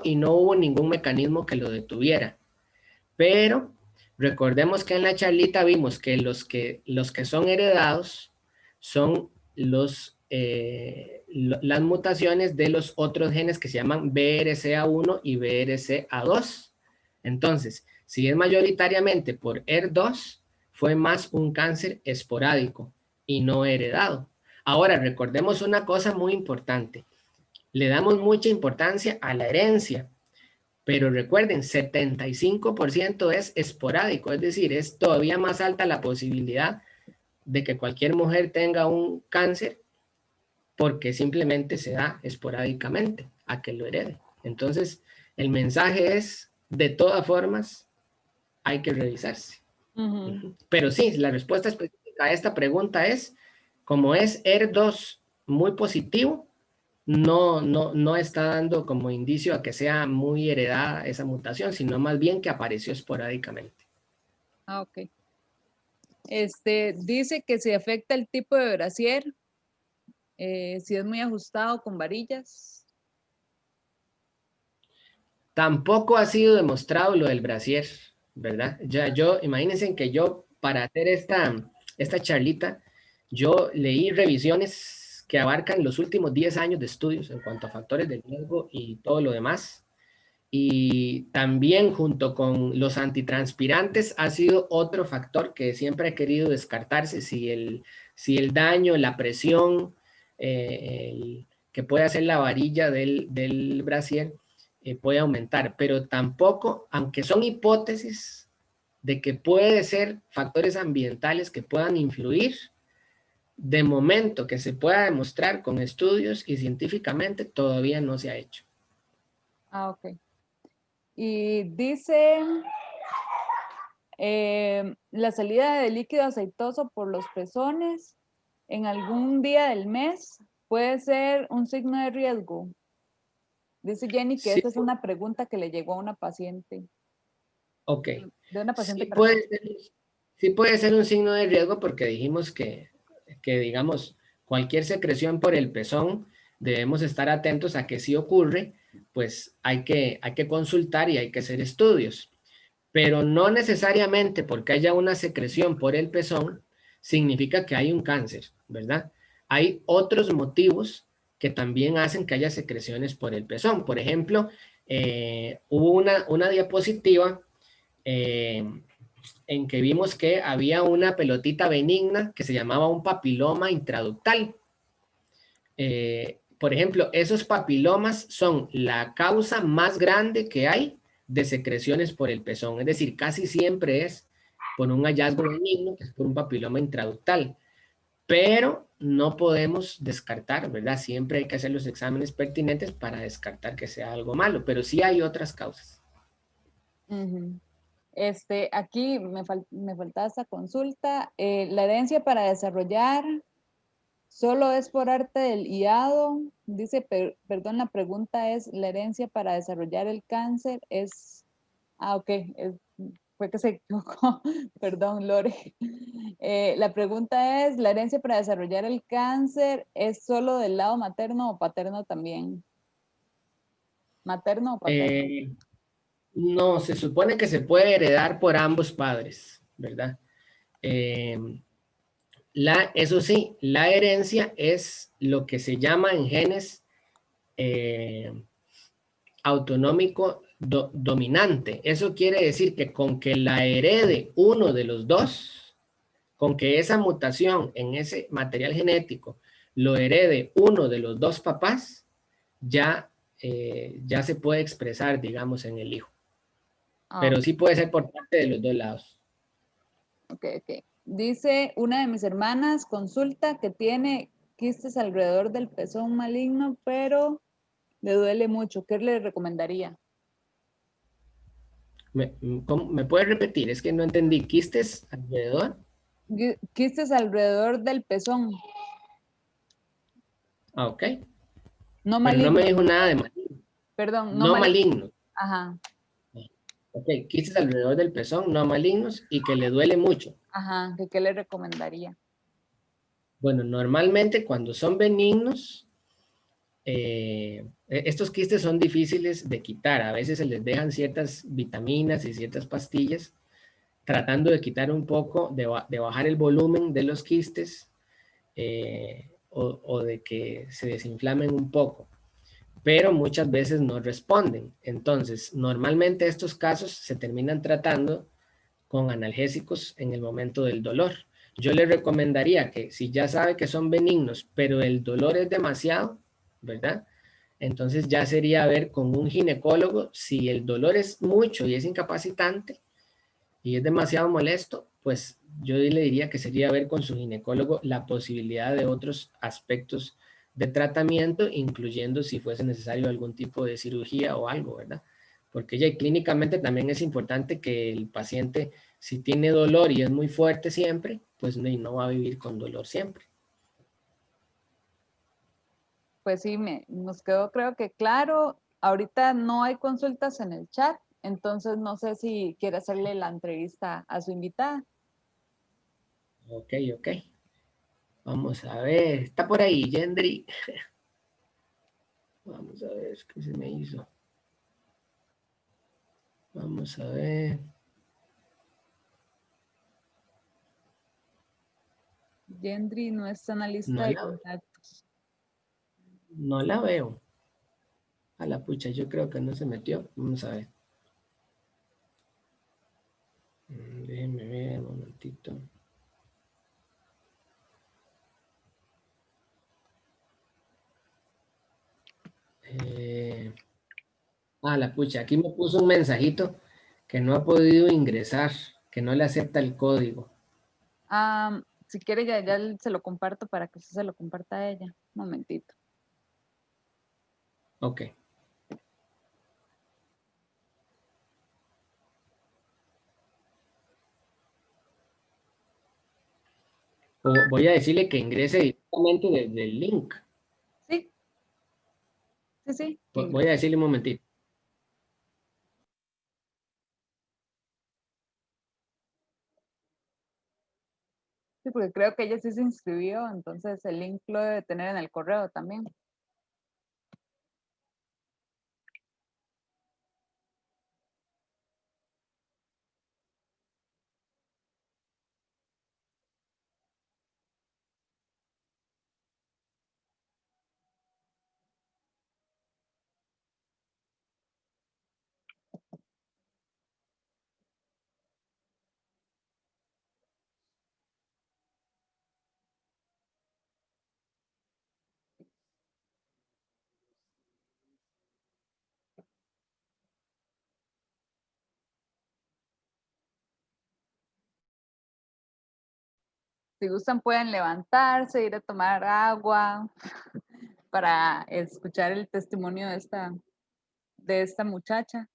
y no hubo ningún mecanismo que lo detuviera. Pero recordemos que en la charlita vimos que los que son heredados son las mutaciones de los otros genes que se llaman BRCA1 y BRCA2. Entonces, si es mayoritariamente por ER2, fue más un cáncer esporádico y no heredado. Ahora, recordemos una cosa muy importante. Le damos mucha importancia a la herencia, pero recuerden, 75% es esporádico, es decir, es todavía más alta la posibilidad de que cualquier mujer tenga un cáncer porque simplemente se da esporádicamente a que lo herede. Entonces, el mensaje es, de todas formas, hay que revisarse. Pero sí, la respuesta específica a esta pregunta es, como es ER2 muy positivo, no está dando como indicio a que sea muy heredada esa mutación, sino más bien que apareció esporádicamente. Ah, ok. Dice que si afecta el tipo de brasier, si es muy ajustado con varillas. Tampoco ha sido demostrado lo del brasier, ¿verdad? Imagínense que yo, para hacer esta charlita, yo leí revisiones que abarcan los últimos 10 años de estudios en cuanto a factores de riesgo y todo lo demás. Y también junto con los antitranspirantes ha sido otro factor que siempre ha querido descartarse, si el daño, la presión que puede hacer la varilla del brasier puede aumentar, pero tampoco, aunque son hipótesis de que puede ser factores ambientales que puedan influir, de momento que se pueda demostrar con estudios y científicamente todavía no se ha hecho. Ah, ok. Y dice, la salida de líquido aceitoso por los pezones en algún día del mes puede ser un signo de riesgo. Dice Jenny que Sí, esa es una pregunta que le llegó a una paciente, ok. de una Sí paciente cardióloga. sí puede ser un signo de riesgo porque dijimos que, digamos, cualquier secreción por el pezón, debemos estar atentos a que si ocurre, pues hay que consultar y hay que hacer estudios. Pero no necesariamente porque haya una secreción por el pezón, significa que hay un cáncer, ¿verdad? Hay otros motivos que también hacen que haya secreciones por el pezón. Por ejemplo, hubo una diapositiva eh, en que vimos que había una pelotita benigna que se llamaba un papiloma intraductal. Por ejemplo, esos papilomas son la causa más grande que hay de secreciones por el pezón, es decir, casi siempre es por un hallazgo benigno, que es por un papiloma intraductal, pero no podemos descartar, ¿verdad? Siempre hay que hacer los exámenes pertinentes para descartar que sea algo malo, pero sí hay otras causas. Ujú. Aquí me faltaba esta consulta. La herencia para desarrollar solo es por arte del hígado. Dice, perdón, la pregunta es, ¿la herencia para desarrollar el cáncer es... Ah, ok, fue que se equivocó. Perdón, Lore. La pregunta es, ¿la herencia para desarrollar el cáncer es solo del lado materno o paterno también? ¿Materno o paterno? Eh, no, se supone que se puede heredar por ambos padres, ¿verdad? Eh, Eso sí, la herencia es lo que se llama en genes autonómico dominante. Eso quiere decir que con que la herede uno de los dos, con que esa mutación en ese material genético lo herede uno de los dos papás, ya, ya se puede expresar, digamos, en el hijo. Ah, Pero sí puede ser por parte de los dos lados. ok, ok. Dice, una de mis hermanas consulta que tiene quistes alrededor del pezón maligno, pero le duele mucho. ¿Qué le recomendaría? ¿Me puede repetir? Es que no entendí. ¿Quistes alrededor? Quistes alrededor del pezón, Ah, ok. no Pero no me maligno, dijo nada de maligno. perdón, no No maligno. maligno. Ajá, Ok, quistes alrededor del pezón, no malignos y que le duele mucho. ajá, ¿qué le recomendaría? Bueno, normalmente cuando son benignos, estos quistes son difíciles de quitar. A veces se les dejan ciertas vitaminas y ciertas pastillas, tratando de quitar un poco, de bajar el volumen de los quistes o de que se desinflamen un poco, pero muchas veces no responden. Entonces, normalmente estos casos se terminan tratando con analgésicos en el momento del dolor. Yo le recomendaría que si ya sabe que son benignos, pero el dolor es demasiado, ¿verdad? Entonces ya sería ver con un ginecólogo si el dolor es mucho y es incapacitante y es demasiado molesto, pues yo le diría que sería ver con su ginecólogo la posibilidad de otros aspectos de tratamiento, incluyendo si fuese necesario algún tipo de cirugía o algo, ¿verdad? Porque ya clínicamente también es importante que el paciente, si tiene dolor y es muy fuerte siempre, pues no va a vivir con dolor siempre. Pues sí, nos quedó creo que claro. Ahorita no hay consultas en el chat, entonces no sé si quiere hacerle la entrevista a su invitada. Ok, ok. Vamos a ver, está por ahí, Gendry. Vamos a ver qué se me hizo. Vamos a ver. Gendry no está en la lista No de la, contactos. no la veo. A la pucha, yo creo que no se metió. Vamos a ver. Déjenme ver un momentito. La pucha, aquí me puso un mensajito que no ha podido ingresar, que no le acepta el código. Si quiere ya se lo comparto para que usted se lo comparta a ella. Un momentito. Ok. O voy a decirle que ingrese directamente desde el link. Sí, sí, sí. Voy a decirle un momentito. Sí, porque creo que ella sí se inscribió, entonces el link lo debe tener en el correo también. Si gustan pueden levantarse, ir a tomar agua para escuchar el testimonio de esta muchacha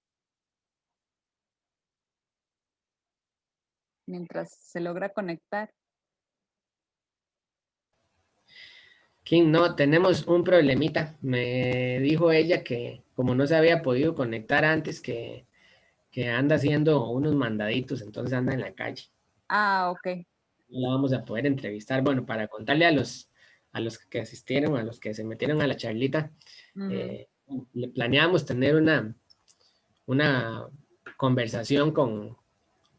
mientras se logra conectar. Kim, no, tenemos un problemita. Me dijo ella que como no se había podido conectar antes, que anda haciendo unos mandaditos, entonces anda en la calle. Ok. No la vamos a poder entrevistar. Bueno, para contarle a los que asistieron, a los que se metieron a la charlita, Ujú. le planeamos tener una conversación con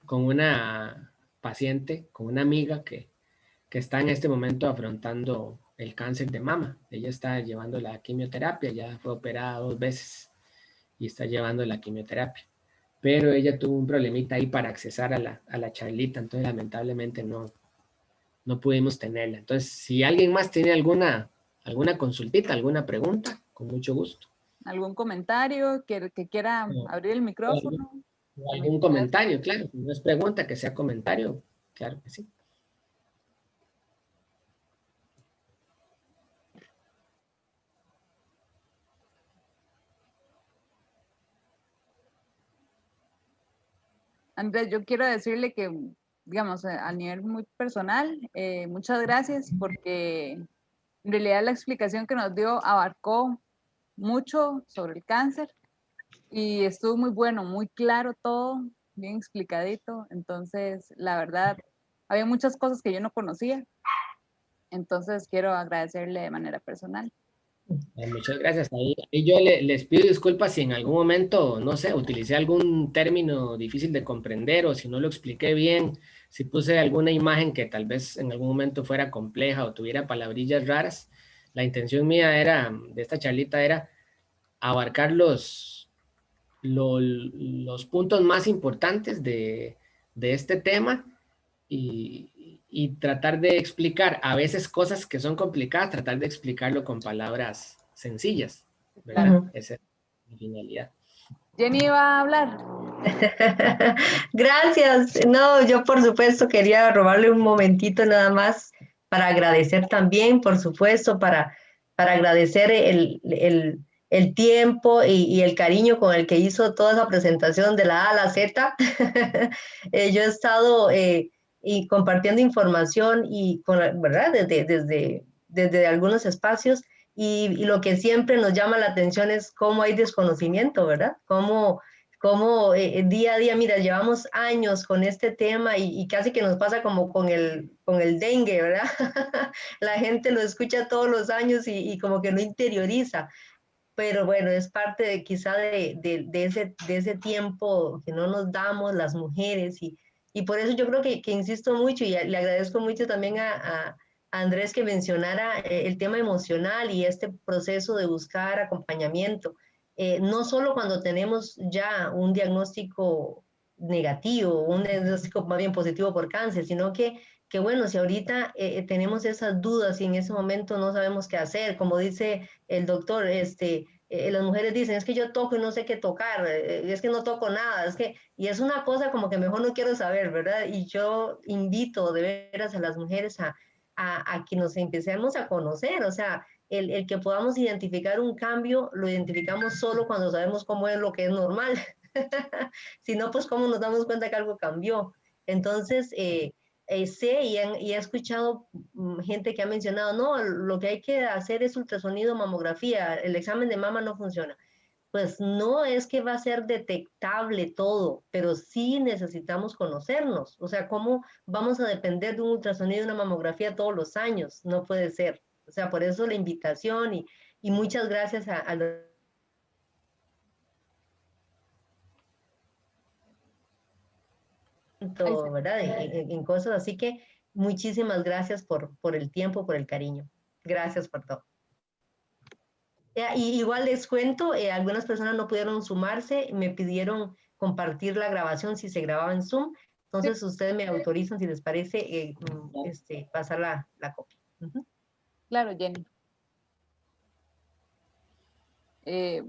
una paciente, con una amiga que está en este momento afrontando el cáncer de mama. Ella está llevando la quimioterapia, ya fue operada 2 veces y está llevando la quimioterapia. Pero ella tuvo un problemita ahí para accesar a la charlita, entonces lamentablemente no pudimos tenerla. Entonces, si alguien más tiene alguna consultita, alguna pregunta, con mucho gusto. ¿Algún comentario que quiera O, abrir el o algún, micrófono? o algún comentario, claro. Si no es pregunta, que sea comentario, claro que sí. Andrés, yo quiero decirle que, digamos, a nivel muy personal, muchas gracias porque en realidad la explicación que nos dio abarcó mucho sobre el cáncer y estuvo muy bueno, muy claro todo, bien explicadito. Entonces, la verdad, había muchas cosas que yo no conocía. Entonces, quiero agradecerle de manera personal. Muchas gracias. Ahí yo les pido disculpas si en algún momento, no sé, utilicé algún término difícil de comprender o si no lo expliqué bien, si puse alguna imagen que tal vez en algún momento fuera compleja o tuviera palabrillas raras. La intención mía era, de esta charlita era abarcar los puntos más importantes de este tema y tratar de explicar a veces cosas que son complicadas, tratar de explicarlo con palabras sencillas, ¿verdad? Claro. Ujú. Esa es mi finalidad. Jenny va a hablar. Gracias. No, yo por supuesto quería robarle un momentito nada más para agradecer también, por supuesto, para agradecer el tiempo y el cariño con el que hizo toda esa presentación de la A a la Z. Yo he estado y compartiendo información y con, ¿verdad? Desde algunos espacios y lo que siempre nos llama la atención es cómo hay desconocimiento, ¿verdad? Cómo día a día, mira, llevamos años con este tema y casi que nos pasa como con el dengue, ¿verdad? La gente lo escucha todos los años y como que no interioriza, pero bueno, es parte de quizá de ese tiempo que no nos damos las mujeres y por eso yo creo que insisto mucho y le agradezco mucho también a Andrés que mencionara el tema emocional y este proceso de buscar acompañamiento, no solo cuando tenemos ya un diagnóstico negativo, un diagnóstico más bien positivo por cáncer, sino que bueno, si ahorita tenemos esas dudas y en ese momento no sabemos qué hacer, como dice el doctor, las mujeres dicen, es que yo toco y no sé qué tocar, es que no toco nada, y es una cosa como que mejor no quiero saber, ¿verdad? Y yo invito de veras a las mujeres a que nos empecemos a conocer, o sea, el que podamos identificar un cambio, lo identificamos solo cuando sabemos cómo es lo que es normal. Si no, pues cómo nos damos cuenta que algo cambió. Entonces, sé y he escuchado gente que ha mencionado, no, lo que hay que hacer es ultrasonido, mamografía, el examen de mama no funciona. Pues no es que va a ser detectable todo, pero sí necesitamos conocernos. O sea, ¿cómo vamos a depender de un ultrasonido y una mamografía todos los años? No puede ser. O sea, por eso la invitación y muchas gracias a Ahí se- ¿verdad? En cosas. Así que muchísimas gracias por el tiempo, por el cariño. Gracias por todo. Y igual les cuento, algunas personas no pudieron sumarse, me pidieron compartir la grabación si se grababa en Zoom. sí, Entonces ustedes me autorizan, si les parece, pasar la copia. Ujú. claro, Jenny.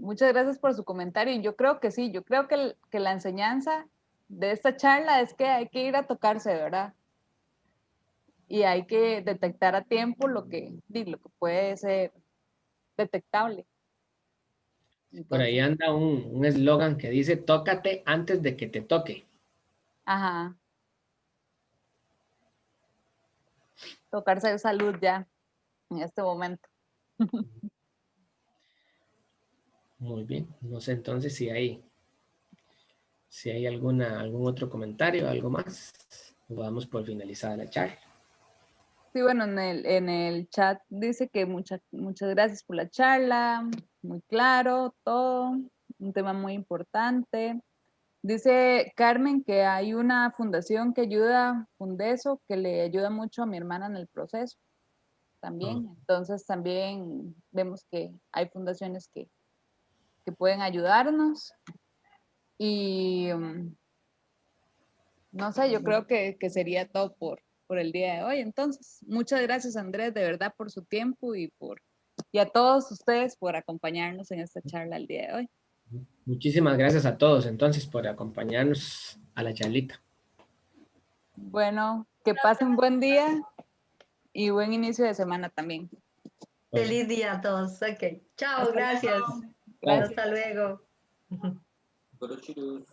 Muchas gracias por su comentario. Y yo creo que sí, yo creo que la enseñanza de esta charla es que hay que ir a tocarse, ¿verdad? Y hay que detectar a tiempo lo que puede ser detectable. Por ahí Entonces, anda un eslogan que dice, tócate antes de que te toque. ajá, tocarse de salud ya en este momento. Muy bien. No sé entonces si hay algún otro comentario, algo más. Vamos por finalizada la charla. Sí, bueno, en el chat dice que muchas gracias por la charla, muy claro, todo, un tema muy importante. Dice Carmen que hay una fundación que ayuda, Fundeso, que le ayuda mucho a mi hermana en el proceso también. Entonces también vemos que hay fundaciones que pueden ayudarnos. Y no sé, yo creo que sería todo por el día de hoy. Entonces, muchas gracias, Andrés, de verdad, por su tiempo y a todos ustedes por acompañarnos en esta charla el día de hoy. Muchísimas gracias a todos entonces por acompañarnos a la charlita. Bueno, que pasen buen día y buen inicio de semana también. Feliz día a todos. Ok. Chao, Hasta gracias. luego. Gracias. Hasta luego. Pero chicos.